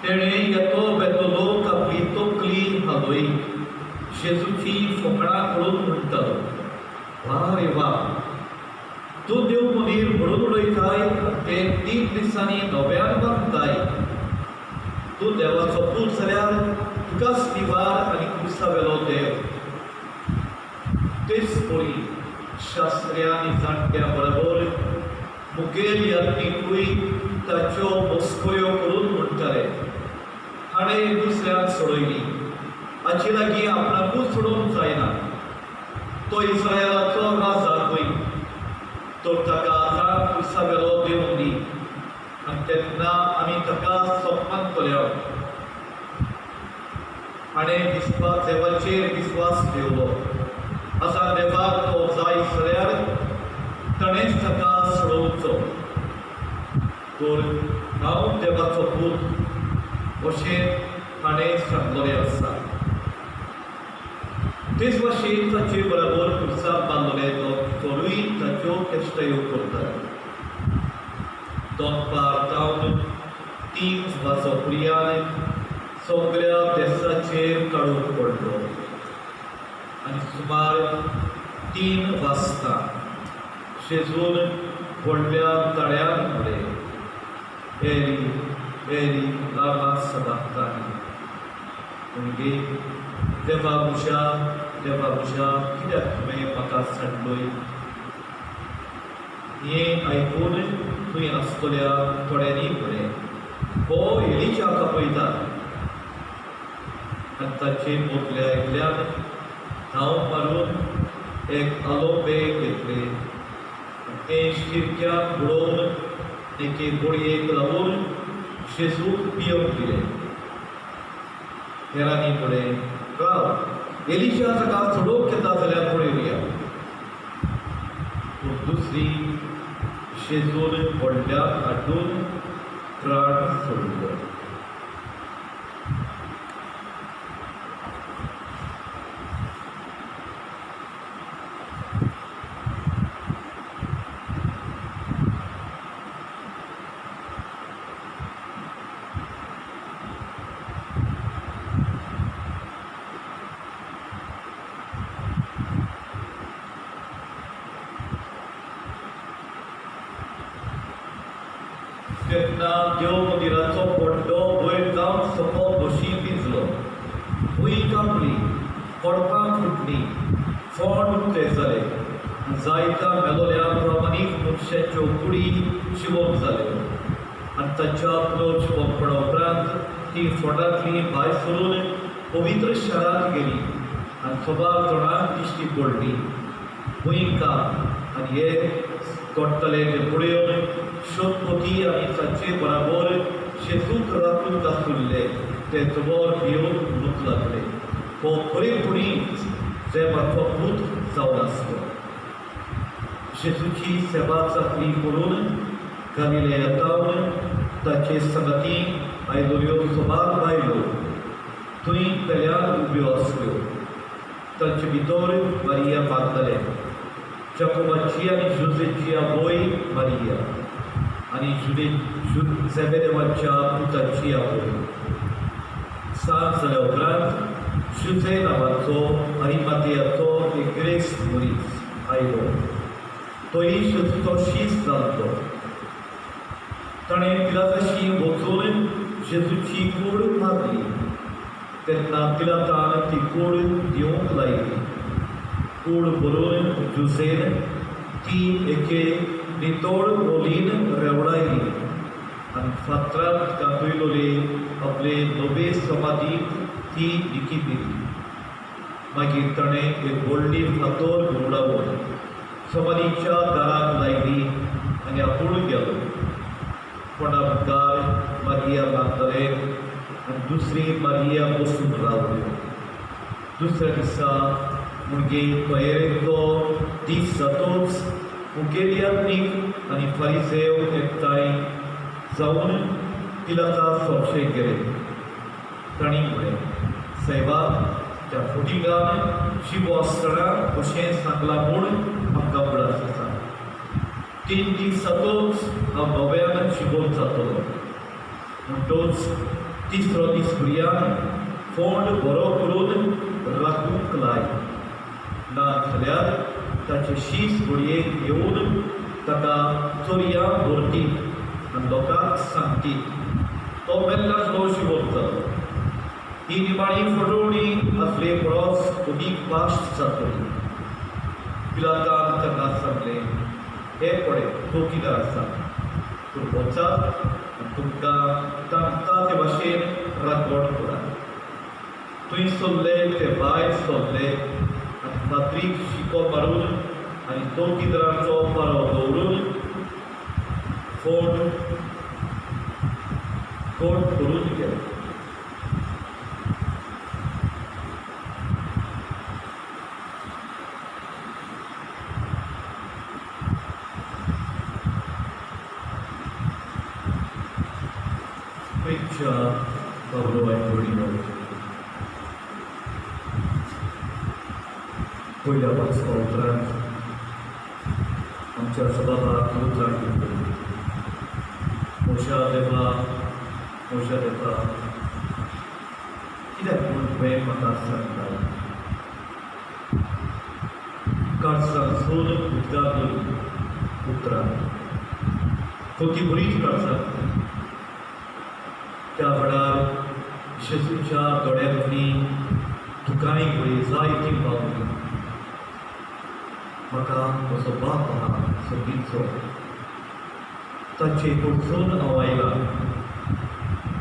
तेणें येतो बेतो लोक आपली तकली हालयत जेजूची फकाणां करून म्हणटालो, वा रे वा, तूं देव मनीर म्हणून उडयताय ते 3 दिसांनी नव्यान बांदताय. तूं देवाचो पूत जाल्यार तुकाच निवार आनी क्रुसावेलो देव. तेच पळय शास्त्र्यां आनी जाणट्यां बरोबर मुखेल यात्रिकूय ताच्यो मस्कऱ्यो करून म्हणटाले, हाणें दुसऱ्याक सोडयली, हाचे लागीं आपणाकूच सोडूंक जायना. तो इस्रायलाचो राजा खंय, तो ताका आतां क्रुसावेलो देव दी. आनी तेन्ना आमी ताका सोपमानतल्या. हाणें देवाचेर विस्वास ठेवलो. आतां देवाक तो जाय जाल्यार ताणेंच ताका सोडोवचो. तर हांव देवाचो पूत अशें हाणें सांगलोलें आसा. तेच भाशेन ताचे बरोबर क्रुसाक बांदलोले चोरूय ताच्यो चेष्टायो करताले. दोनपार जावन 3 वाजोपर्यंत सगळ्या देशाचेर काळोख पडलो आनी सुमार 3 वाजता जेजून व्हडल्या तळ्यान म्हणलें, एली एली लामा सबक्तानी, म्हणजे देवा म्हज्या कित्याक तुवें म्हाका सांडलोय. हें आयकून थंय आसतल्या थोड्यांनी म्हळें, हो एलिशाक आपयता. आनी ताचे मोतले आयकल्यान हांव मारून एक आलो बेग घेतले, तें शिरक्याक बुडोवन एके बोडयेक लावून जेजूक पियोंक दिलें. हेरांनी म्हळें, राव, एलिशा ताका सोडोवंक येता जाल्यार पळोवया. पूण दुसरी जेजून व्हडल्याक हाडून प्राण सोडलो. तेन्ना देव मंदिराचो पड्डो वयर जावन सकयल बशी भिजलो. भुंय कांपली, पडपां फुटलीं, फोंड उक्ते जाले. जायत्या मेलोल्या प्रामाणीक मनशांच्यो कुडी जिवंत जाल्यो. आनी ताच्या क्रोच पंपडा उपरांत ती फोंडांतली भायर सरून पवित्र शारांत गेली आनी सबार जाणांक दिश्टी पडली. भुंय कांप आनी हे घडटले ते फुडें येवन शोधपोती आनी ताचे बराबर जेजूक राखून आसुल्ले ते जबर भिवन म्हणूंक लागले, हो खरेपणीच देवाचो पूत जावन आसलो. जेजूची सेवा चाकरी करून गलिलेयांतावन ताचे संगतीक आयिल्ल्यो सबार बायलो थंय पेल्यार उब्यो आसल्यो. तांचे भितर मारिया मागदलेन, जाकोबाची आनी जोसेची आवय मारिया आनी झेबेदेवाच्या पुताची आवय. सांज जाल्या उपरांत जुजे नांवाचो अरिमाथेयाचो एक ग्रेस्त मनीस आयलो. तोय जेजूचो शीस जाल्लो. ताणें पिलाताशी वचून जेजूची कूड मारली तेन्ना पिलातान ती कूड दिवंक लायली. कूड भरून जुसेन ती एके नितोळ बोलीन रेवडायली आनी फातरांत घातलेले आपले नवे समाधीक ती दिकी दिली. मागीर ताणें एक व्हडली फातर घुवडावन समाधीच्या दाराक लायली आनी आपूण गेलो. कोणा मुखार मारिया मागदलेन आनी दुसरी मारिया बसून रावल्यो. दुसऱ्या दिसा मुगे तयारेचो दीस जातोच मुखेलियांनीक आनी फारिसेव एकठांय जावन पिलाता सोंपशे गेले. तांणी म्हळें, सायबा, त्या फुटिंगान शिवो आसतना अशें सांगलां म्हूण आमकां उगडास आसा. 3 दीस जातोच हांव नव्यान शिवोन जातलो. म्हणटोच तिसरो दीस फुडयान फोंड बरो करून राखूंक लाय. ना जाल्यार ताचे शीस घोडयेक घेवन ताका चोरयां व्हरती आनी लोकांक सांगती, तो मेल्लासलो शिवोन जालो. ही निमाणी फटोवणी आसले परस अदीक वास्ट जातली. पिलातान ताका सांगलें, हे पळय, तो कितें आसा, पूण वचात आनी तुमकां सांगता ते भाशेन राखण करात. थंय सरले ते भायर सरले आनी फातरीक शिको मारून आनी चौकीदाराचो पारो दवरून फोंड करून गेले. खंयच्या बाबलो आयकडिनो पयल्या वाचपा उपरांत आमच्या सभागाक उतरां घेतली. मोशा देवा कित्याक म्हूण तुवें म्हाका सांगता. काळजांसून उदकांतून उतरां. खोती बरीच काळजांत. त्या वेळार जेजूच्या दोळ्यांतली दुकाय बरी जायती पावली. म्हाका म्हजो बाप आहा सगळीचो, ताचे कडसून हांव आयलां.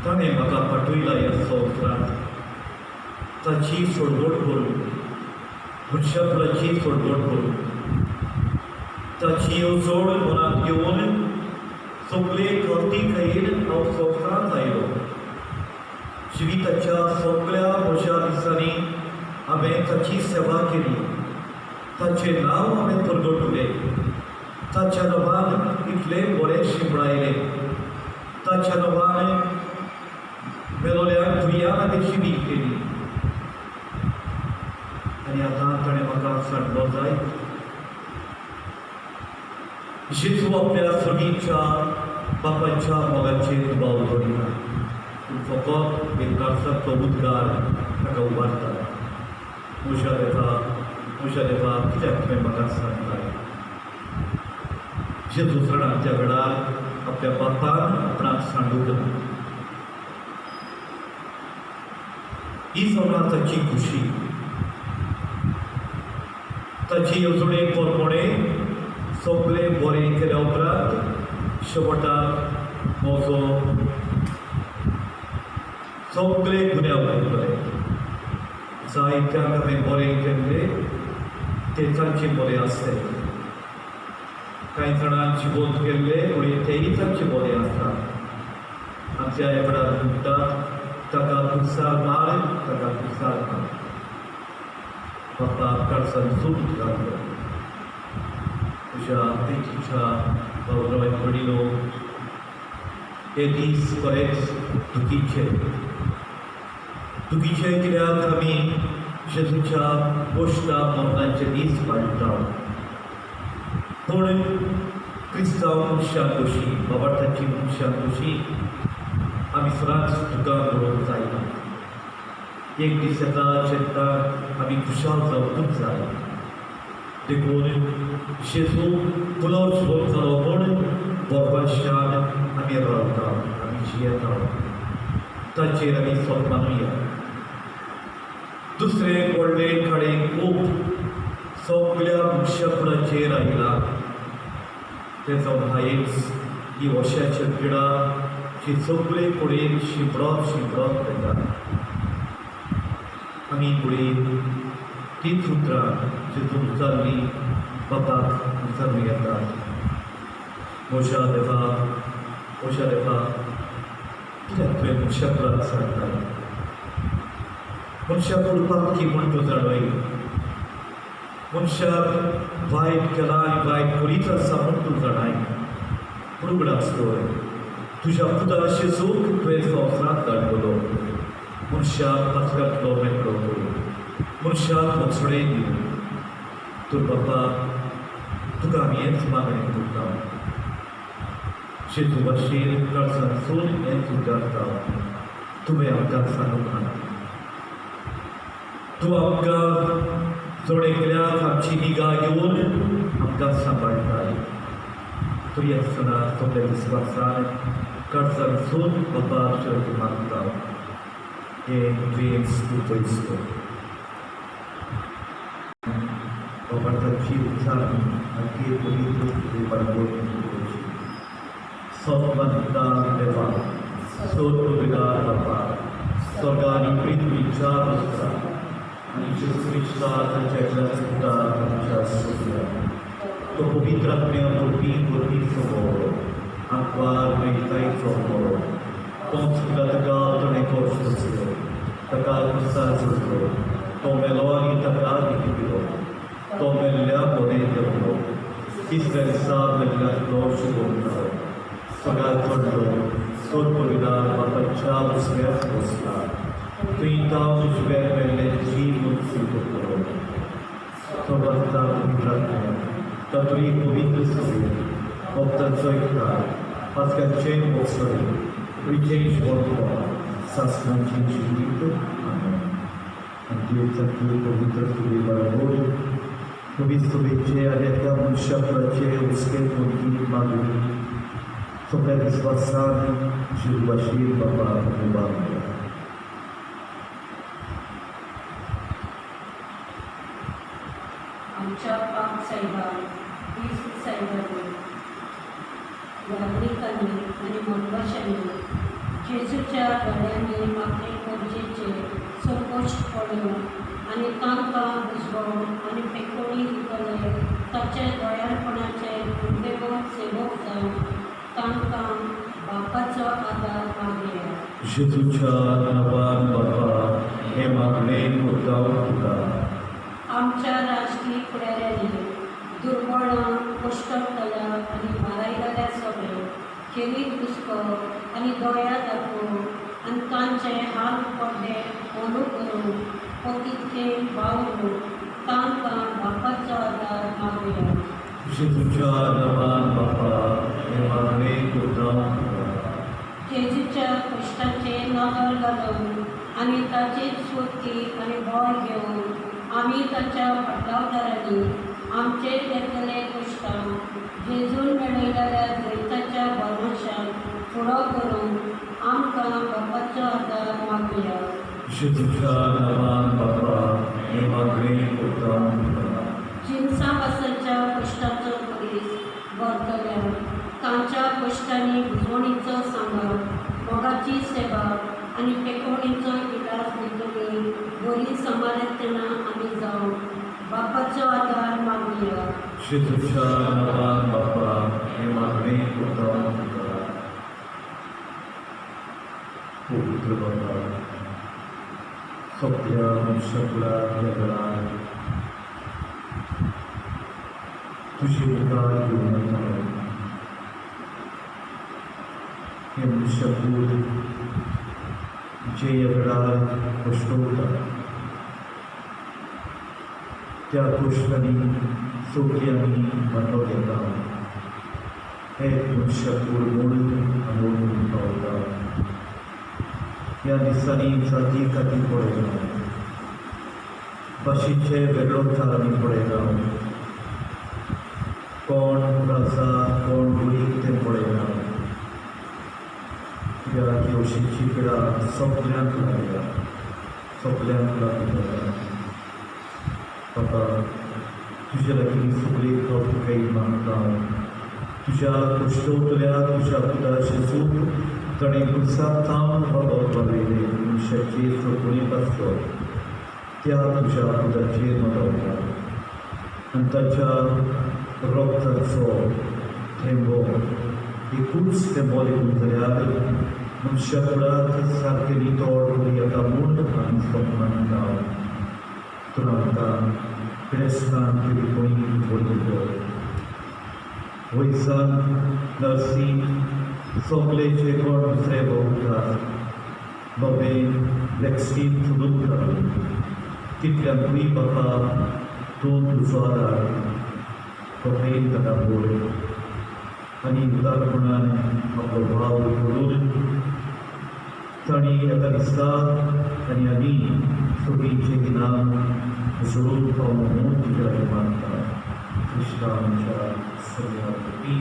ताणें म्हाका पाठयला ह्या संवसारांत ताची सोडवण करूंक, मनशाकुलाची सोडवण करूंक. ताची येवजण मनांत घेवन सगळे घालती खायेन हांव संवसारांत आयलो. जिविताच्या सगळ्या म्हज्या दिसांनी हांवें ताची सेवा केली. ताचें नांव हांवें परगटुलें. ताच्या नांवान इतले बरे शिंपडायले. ताच्या नांवान मेलोल्यांक दुय्यान हांवें जिवीत केली. आनी आतां ताणें म्हाका सांगलो जाय, जेजू आपल्या सगळींच्या बापाच्या मोगाचेर दुबाव दवरिना, पूण फकत एक काळजांतलो उद्गार ताका उबारता. म्हज्या देवा, कित्याक तुवें म्हाका सांगताय. जेजू सणाच्या वेळार आपल्या बापान आपणाक सांडूंक ना. ही जावना ताची खुशी. ताची येवजणेक परमणे सगळे बरें केल्या उपरांत शेवटाक म्हजो सगळे गुन्यांव भरतले. जायत्यांक हांवें बरें केल्लें तें तांचें बरें आसलें. कांय जाणांक जिवंत केल्लें पूण तेंय तांचें बरें आसा. आनी त्या वेळार म्हणटात, ताका कुसार मार, ताका कुसार मार. बापाक काळजांत सूट घातलो. तुज्या प्रितीच्या बाबलो आयकडिनो, हे दीस खरेंच दुखीचे कित्याक आमी जेजूच्या गोश्टा मरणाचे दीस पाळटा. पूण क्रिस्तांव मनशां कशी, बाबार्थाची मनशां कशी आमी सदांच दुकान दवरूंक जायना. एक दीस येता जेन्ना आमी खुशाल जावंकूच जाय. देखून जेजू पुनर्जीवन जालो म्हूण बरपाशान आमी रावता, आमी जियेता. ताचेर आमी सोप मानूया. दुसरें व्हडलें खडें खूब सगळ्या मनशाकुळाचेर आयला. तें जावन हायेंच ही वशाची पिडा जी सगळे कडेन शिंपडत वता. आमी कडेन तीच उतरां जितून उचारलीं बापाक उचारूं येतात. म्हज्या देवा कित्याक तुवें मनशाक कुळाक सांगता? मनशाक उरपाक की म्हूण तूं जाणय? मनशाक वायट केला आनी वायट करीत आसा म्हूण तूं जाणाय. पूण उगडास दवर, तुज्या पुता जेजूक तुवें संवसारांत धाडलो. मनशाक पातकांतलो मेकळो करून, मनशाक मोचडें दिवन. तर बापा, तुका आमी हेंच मागणें करता. जेजू भाशेन काळजांतसून हेंच उद्गारता. तुवें आमकां सांगूंक ना. तूं आमकां जोडेकल्याक आमची निगा घेवन आमकां सांबाळटाय. तरी आसतना सगळ्या विस्वासान काळजांतसून बापा तुजें मागता. हें तुवेंच तूं पयस कर. बापाची उच्चार आनी पवित्र परमेश्वर सत्वंता देवा, सोदविगार बापा, स्वर्ग आनी पृथ्वीच्या वस्त्रा आनी जेजू ख्रिस्ताच्या जल्माच्या आमच्या सोदल्या तो पवित्र आत्म्या वरवीं सोबो आंकवार मेळटायचो मोरो तो सुद्दां ताका ताणें कोश्ट सोंसलो, ताका कुसार जोडलो, तो मेलो आनी ताका दिलो. तो मेल्ल्या बरें देवलो. तिसऱ्या दिसा मेल्ल्यांतलो शिवोवलो. सगळ्यात व्हडलो सोदविगार बापाच्या उजव्याक बसला. थंय तांव उजव्याक मेल्लें जीव सिद्ध करो. तो बसता पवित्र आत्म्या, तातूंय पवित्र सभेन भक्तांचो एकठांय, पातकांचें मोसळी, विजयेश वळखो, सासणांची जिवीत. आमेन. आनी देवचाची पवित्र सभे बरोबर पवित्र सभेचे आनी त्या मनशाकुळाचे हुस्के वरवीं मागणी सगळ्या विस्वासान जेजू भाशेन बापा उबारल्या. आमच्या पाक सायबान वीस सायबांनी नागरिकांनी आनी मोटवाशांनी जेजूच्या गळ्यांनी आपले गरजेचे संकोच पडलो आनी तांकां बुजवण आनी पेकोडी दितले. ताचे दयाळपणाचे बेगोन सेवक जावन तांकां बापाचो आदार मागया. जेजूच्या नांवान बापा हें मागणें करता तुका. आमच्या राजकीय फुडाऱ्यांनी दुर्बळां, कश्टकर्त्यां आनी मारायलेल्या सगळे खेरीत हुस्को आनी दोळ्या दाखोवन आनी तांचे हाल पड्डे ओनू करून पतितकेन वावरून तांकां बापाचो आदार मागया. जेजूच्या नांवान बापा हें मागणें करता तुका. जेजूच्या कश्टाचे नदर लागून आनी ताची स्फूर्ती आनी बळ घेवन आमी ताच्या फाटलावदारांनी आमचेर येतले कश्टां जेजून मेळयलेल्या दैताच्या भरवशान फुडो करून आमकां बापाचो आदार मागया. जेजूच्या नांवान बापा हें मागणें करता तुका. जिन्सा पासच्या कश्टाचो परीस बरतल्या तांच्या कश्टांनी बुजवणीचो सांबाळ, मोगाची सेवा आनी पेकोवणीचो इलाज दितली बरी समारतना आमी जावन बापाचो आदार मागया. जेजूच्या नांवान बापा हें मागणें करता तुका. पवित्र बापा, सगळ्या मनशाकुळाक ह्या वेळार तुजी मुखार घेवन येता. हें मनशाकूळ जे ह्या वेळार कश्टवता त्या कश्टांनी सगळीं आमी वांटो घेता. हें मनशाकूळ मोडून मोडून पावता. ह्या दिसांनी जाती खातीर पळयना, भाशेचे वेगळोचार आमी पळयना, कोण राजा कोण गुरीक तें पळयना. कित्याक ह्यो खोशेची पिडा सगळ्यांक लागल्या, सगळ्यांक लागल्या. बाबा, तुझ्या लागीं सगळी खब काही मागता. तुझ्या कुश्टोतल्या तुझ्या पुता शेजूक ताणें कुर्साक थांब भगत वाडयले मनशाचेर सगळी पासो त्या तुझ्या पुताचेर मरवला आनी ताच्या रगताचो थेंबो एकूच थेंबो लेगून जाल्यार मनशा कुळाक सारकें नितळ करून येता म्हूण आमी सपनान गाव तर आमकां क्रिस्तान पिळकोणी बोलिल्लो वयसान नर्सी सगळेचे कोण दुसरे भोंवतात बाबेन वॅक्सीन सोदून काडून कितल्यांकूय बाबा तूं तुजो आदार बाबेन ताका बोर आनी उदारपणान आपलो भाव करून तांणी ताका दिसता आनी आमी सगळींचे गिनान जोडून पावूं म्हूण तुज्या मागता कृष्णांच्या सगळ्या प्रती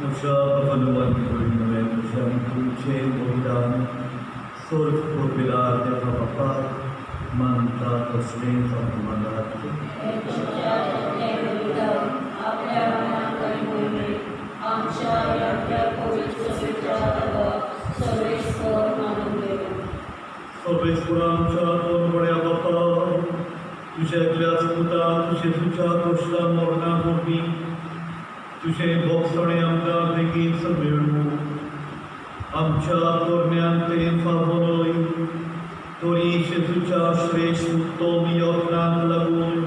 म्हज्या बलवानी करून नवें म्हज्या तुमचें बलिदान सर्व पोरबिलार देवा बापाक मानता तसलेंच अपमानात सर्वेस्परा आमच्या दोन बड्या बापा तुज्या एकल्याच पुता तुजे तुज्या कोश्टा मरणा वरवीं तुझें भोगसणें आमकां बेगीन मेळूं आमच्या तोरण्यान तें फावोय तोरी शेजूच्या श्रेश्ठ उत्तम यत्नांक लागून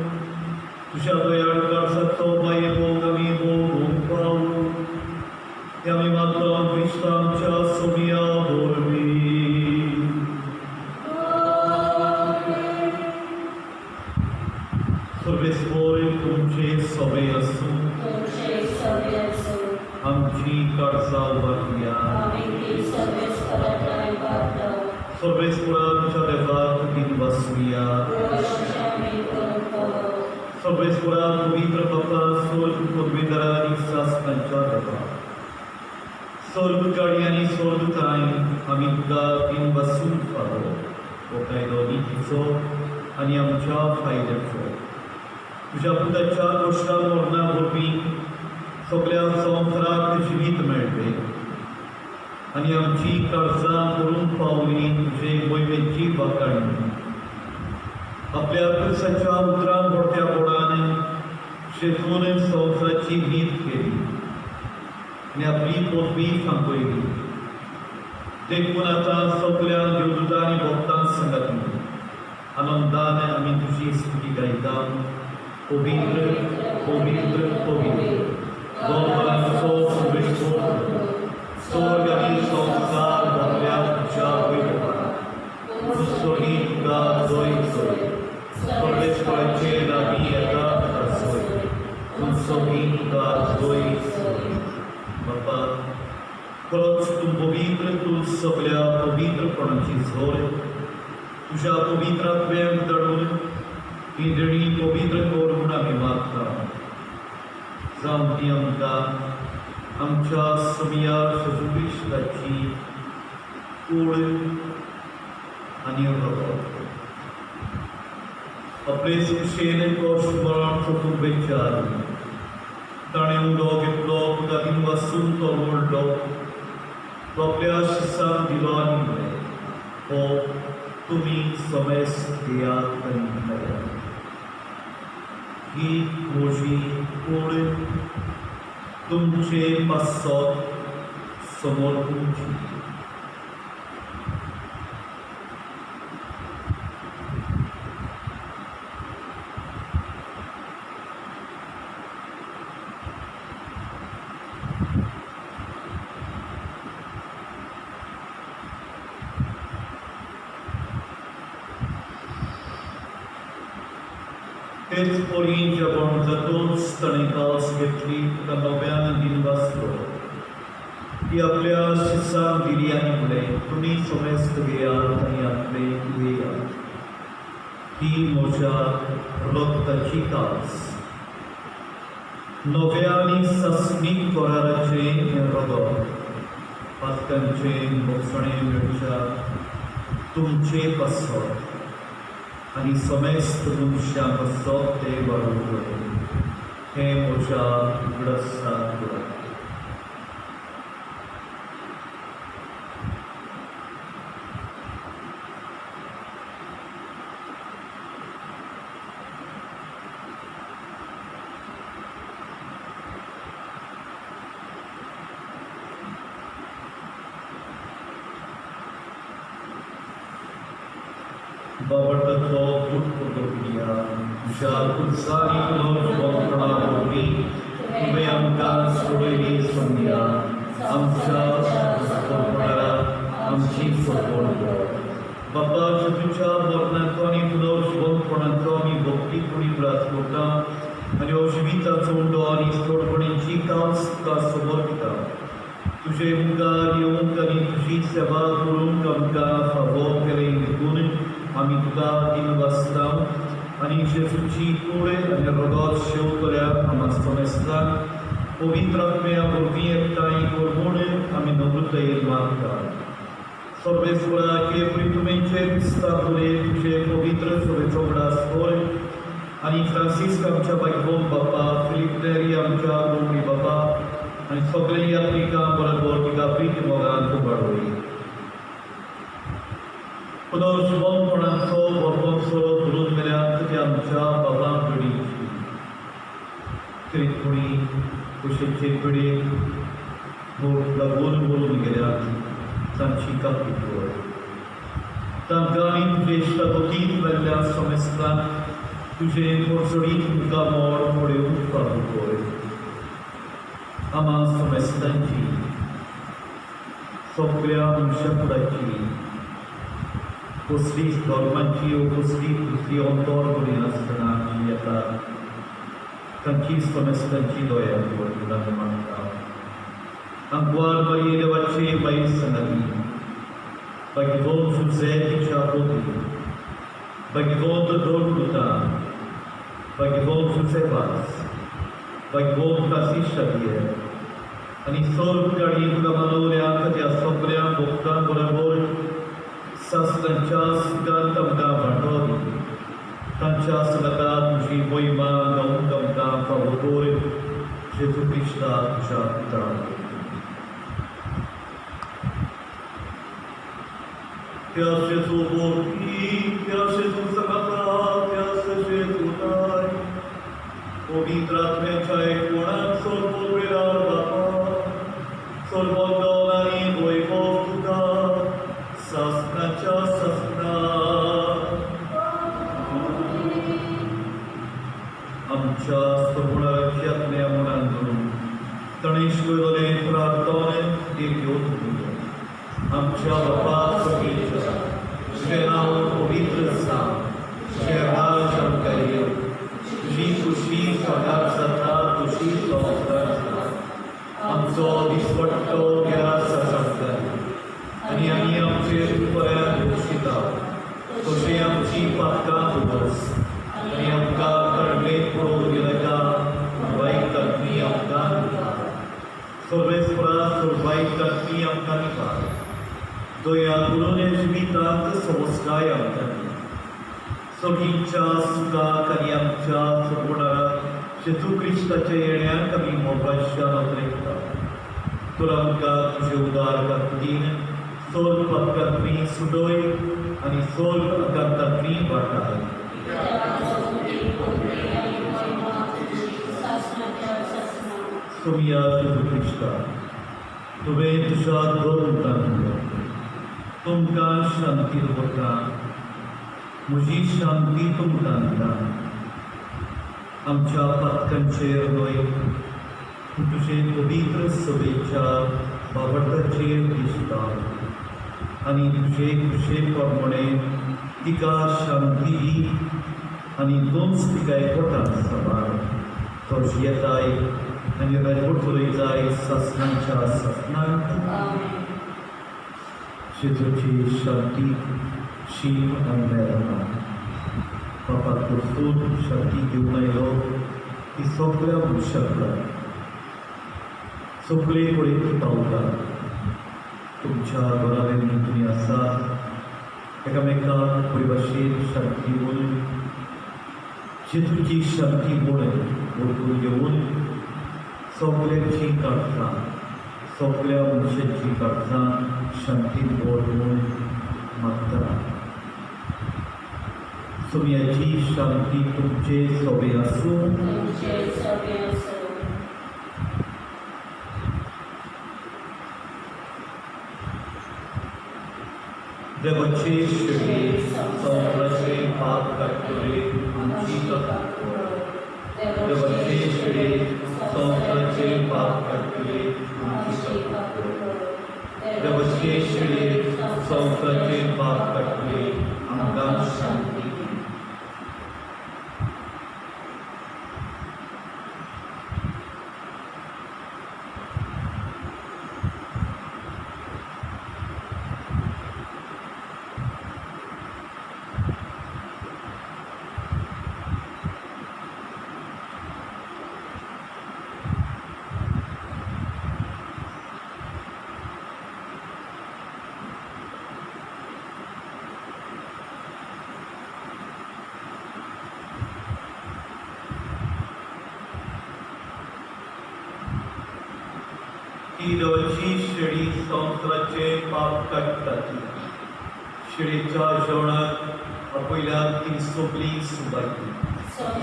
तुज्या दयाळ काळजाचो माये भोग आमी भोगूंक पावूं तें आमी मागता क्रिस्ता आमच्या सोमिया वरवीं सर्वेस्पर तुमचे सगळे आसूं आमची काळजां उबारल्या सर्वेस्परा तुज्या देवाक दिन वासुया सर्वेस्परा पवित्र बापा स्वर्ग पदवीधरा आनी शासनांच्या देवा स्वर्ग गाडी आनी स्वर्ग ताय आमी तुका दिन वासून फावो हो कायदो नितीचो आनी आमच्या फायद्याचो तुज्या पुताच्या कोश्टा मरणा वरवीं सगळ्या संवसाराक जिवीत मेळटे आनी आमची काळजां करून पावली तुजे मोहिमेची वाकाणी आपल्या पुरसाच्या उतरां मोठ्या बोडान शेतून संवसाराची न्हीद केली आनी आपली पदवी थांबयली देखून आतां सगळ्या देवदूतां आनी भक्तां सांगात आनंदाने आम्ही तुझी स्तुती गायता पवित्र पवित्र पवित्र दोघांचो विस्फोट स्वर्ग आणि संसार भरल्या तुझ्या वैभवात पुस्तकी तुका जोय जोय परमेश्वराचे नावी येता सोय पुस्तकी तुका जोय जोय बापा खरोच तू पवित्र तू सगळ्या पवित्रपणाची झोर तुझ्या पवित्रात्म्याक दडून ही देणी पवित्र कर म्हूण आमी मागता जावं ती आमकां आमच्या समिया जेजू क्रिस्ताची कूड आनी रगत आपले सुशेन कश्ट मरण चतूर बेचार ताणें उडो घेतलो गादीन वाचून तो मोडलो तो आपल्या शिसाक दिलो आनी म्हणलें हो तुम्ही समेस्त घेयात आनी खायात ही म्हजी कूड तुमचे पासत समोर तुमची तेच पोरी जेवण जातूच ताणें कास घेतली ताका नव्यान दिन वाचलो ती आपल्या शिसाक दिली आनी म्हणलें तुमी समेस्त घेयात आनी आपले घेयात ही म्हज्या रगताची कास नव्या आनी सस्मीक कराराचें हें रगत पातकांचें मोसणें मेळच्या तुमचे पासत आनी समेस्त मनशांक पासत ते बरोबर हें म्हज्या उगडसाक कर बाबतलो पुटपुटोपिया तुझ्या उत्साही पुनर्वंकणा भोवती तुवें आमकां सोडयली संध्या आमच्या सोडपणारा आमची सोडवण कर बापा तुझ्या मरणाचो आनी पुनर्वंकपणाचो आमी भक्ती करून प्रार्थना आनी अजिविताचो उंडो आनी सोडपणेची कास तुका समर्पिता तुजे मुखार येवंक आनी तुजी सेवा करूंक आमकां फावो केले देखून आमी तुका दिन वाचता आनी जेजूची कूड आनी रगत शेवतल्याक आमकां समेस्तांक पवित्र आत्म्या वरवीं एकठांय कर म्हूण आमी नम्रतायेन मागता सर्वेश्वरा के प्रितुमेचेर दिसता बरे तुजे पवित्र सवेचो उगडास कर आनी फ्रांसीस आमच्या बायकोन बापा फिलीप नेरी आमच्या गोमडी बापा आनी सगळे यात्रिकां बरोबर तिका प्रीती मोगान तूं वाडोवय पुनर्जीवनपणाचो बरोबरसो धरून मेल्यात ते आमच्या बाबां पिढीची कितकोणी कुशेचे पिढीक लागून बोलून गेल्यात तांची कापी कर तांकां आनी तुजे इश्टागतीक वेल्ल्या समेस्तांक तुजे परसडीत तुका मोड पडून फावो कर आम्हा समेस्तांची सगळ्या मनशाकुळाची कसलीच धर्मांची व कसली दुसरी अंतर करी नासतना जी येता तांची समेस्तांची दया कर आमी मागता आंकवार मारये देवाचे बायल संगाती भाग्यवंत जुझेपीच्या पोटी भाग्यवंत दोरगुता भाग्यवंत जुझेपास भाग्यवंत कासीस शाबियर आनी सर्व गाडी तुका मानवल्याक त्या सगळ्या भक्तां बरोबर शास्त्रांच्या सुगांत आमकां वांटोवप तांच्या सगळ्यांत तुजी महिमा गावूंक आमकां फावो कर जेजू क्रिस्ता तुज्या पुताक त्या जेजू भोवती त्या जेजू संगाता त्या जेजू नाय पवित्र आत्म्याच्या एकवणात सर्व वेळार बापा सर्व गौर आनी वैभव तुका शासनाच्या शासनात ईश्वराने प्रार्थने घेऊन आमच्या बापा सगळीच्या तुझे नाव पवित्र सांग, तुझे राज आमकां तुझी खुशी सदांच जाता, तुझी संस्कार आमचो दिसपट्टो गॅस सांगता आनी आमी आमचेर बऱ्याक दोशिता तशें आमची पातकां उगस आनी आमकां कडमेक पळोवन गेल्या वायट कातमी आमकां सर्वेस्परा वायट कातमी आमकां निभार दया करून जिवितांत संस्कार आमकां सगळींच्या सुखाक आनी आमच्या सपोर्टाक जेजू क्रिस्ताच्या येण्याक आमी मोगाच्या नदरेकता तर आमकां तुजे उदार कातलीन सोल पातकातमी सुडोय आनी सोल अकांतातमी वाटाय सोमिया जेजू क्रिस्ता तुवें तुज्या दोन उतां तुमकां शांती दवरता, म्हजी शांती तुमकां दिता आमच्या पातकांचेर न्हय तुजे पवित्र सभेच्या बाबताचेर दिसता आनी तुजे खुशे प्रमाणे तिका शांती दी आनी दोन तिका एकवटान सांबाळ तोच येताय आनी राजवट चलयताय सासणांच्या सासणांक जेजूची शांती शीम आनी मेळना बापाक परतून शांती घेवन आयलो ती सगळ्या मनशाक सगळे कडेन पावता तुमच्या घरांनी तुमी आसात एकामेकांक बरे भाशेन शांती दिवन जेजूची शांती म्हूण वरतून घेवन सगळ्यांची काळजां सगळ्या मनशांची काळजां शांतीन भर म्हूण मागता सोम्याची शांती तुमचे सोबे आसूं देवाचे शेळी संवसाराचे पाप काडटले आमची देवाचे शेळी संवसाराचे पाप काडटले आमची देवाचे शेळी संवसाराचे पाप काडटले आमकां शांती ही देवाची शेळी संवसाराचे पाप काडटाली शेळीच्या जेवणाक आपयल्याक ती सगळी सुबायली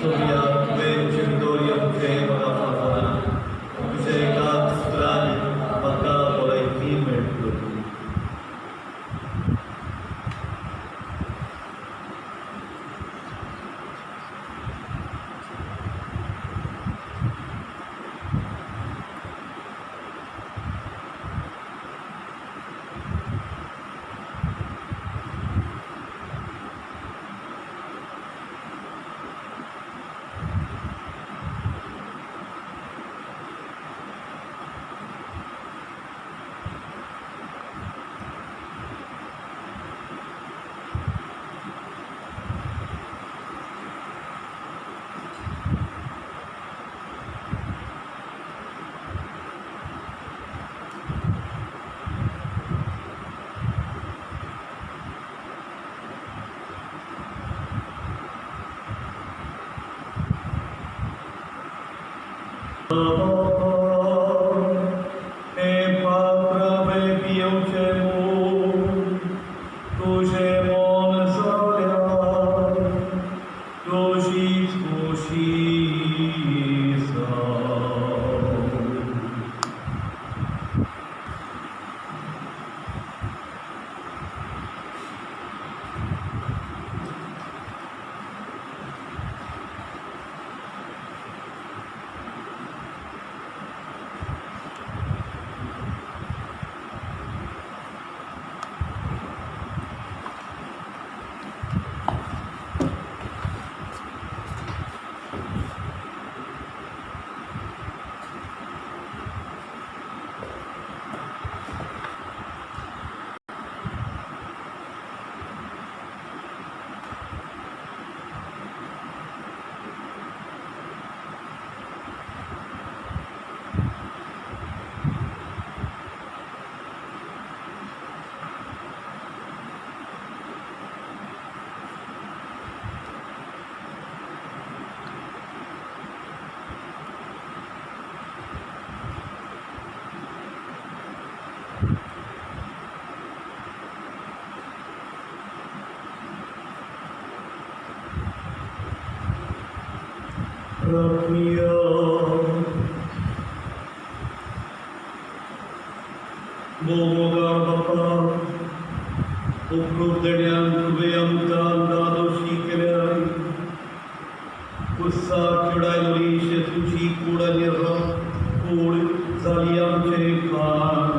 सोम्या तुवें जिवितोरी आमचे म्हाका पावना तुजे एका पुत्रान म्हाका भलायकी मेळटली Bomogar Bapa, Uprudenian Kuveamtan Dadoshi Kelai, Kusa Kudai Shetuchi Kudanira, Kud Zaliam Chekan,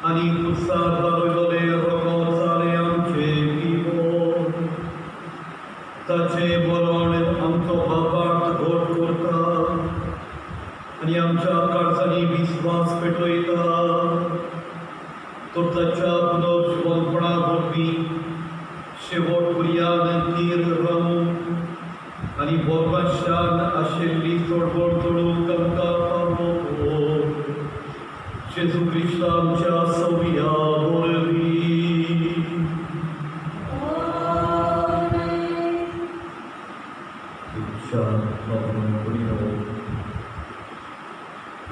Ani Kusa Barole Romo Zaliam Chekibo, Tache Bolon Amto Bapart God Kurta, आणि आमच्या काळजांनी विश्वास पेटयता तो ताच्या पुनर्जीवनपणा वरवीं शेवट पर्यंत तीर रावूं आनी बोरपाशान आशिल्ली चळवळ चळूंक आमकां पावो जेजू क्रिस्त आमच्या सव्या वरवीं इच्छा पावून करियो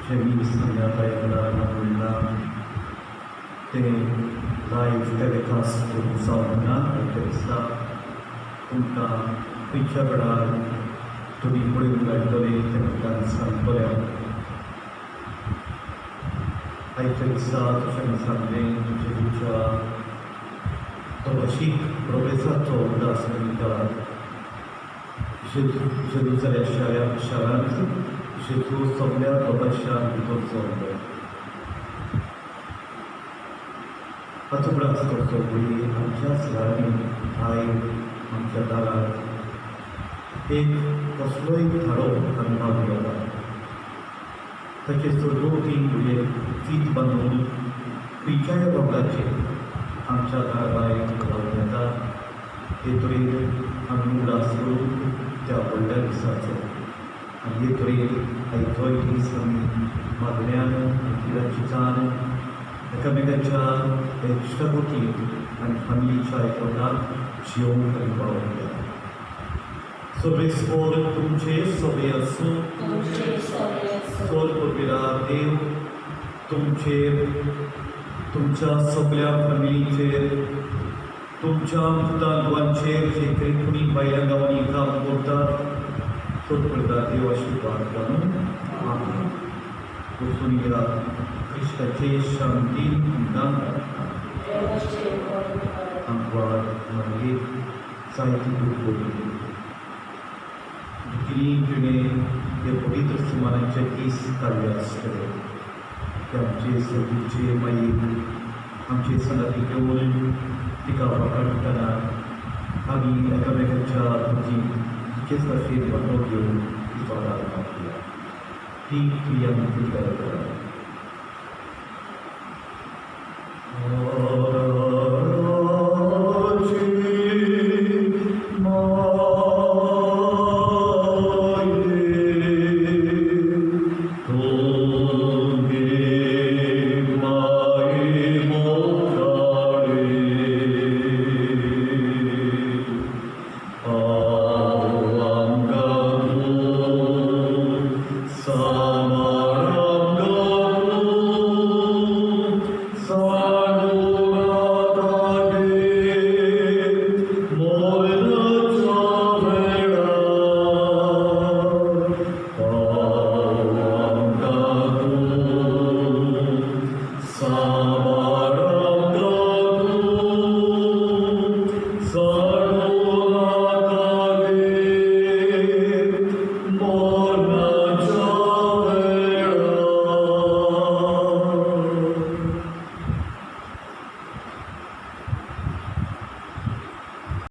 Jemi istnienia jedna na te live telecast sauna Krista तुमका खंयच्या वेळार तुमी पळोवंक मेळटले ते म्हाका सांगतले आयच्या दिसा तशें सांगलें जेजूच्या तोशीक प्रोग्रेसाचो उदास करिता जेरुसलेम शारांत जेजू सगळ्या लोकांच्या भितर चललो ताचो उगडास करचो पयलीं आमच्या घरांनी आयज आमच्या दारांत एक कसलोय थारो अनुभव येता ताचे चलवळी म्हणजे फीत बांदून खंयच्याय रोगाचेर आमच्या दारा भायर लावून येता हे तरेन आमी उगडास करून त्या व्हडल्या दिसाचो आनी हे तरेन आयचोय दीस आमी मागण्यान किराचितान एकामेकाच्या इश्टागतीक आनी फॅमिलीच्या एकवटान जिवंक आनी वावरूंक जाय सगळेस्पोर तुमचे सगळे आसूं सोल पविरा देव तुमचेर तुमच्या सगळ्या फॅमिलीचेर तुमच्या मुतांचेर जे काही तुमी भायल्या गांवांनी काम करतात सोल पविरा देव आशिर्वाद करून वचून या क्रिस्ताचे शांती दान आमकां मागीर जायती दूख भोगली दुखी जिणें हे पवित्र सुमाराचे दीस काडले आसतले ते आमचे सगळीचे मागीर आमचे सनाती घेवन तिका वाकडटना आमी एकामेकाच्या तिचेच आशीर्वाद घेवन तिचो आदार मागया ही क्रिया आमी करता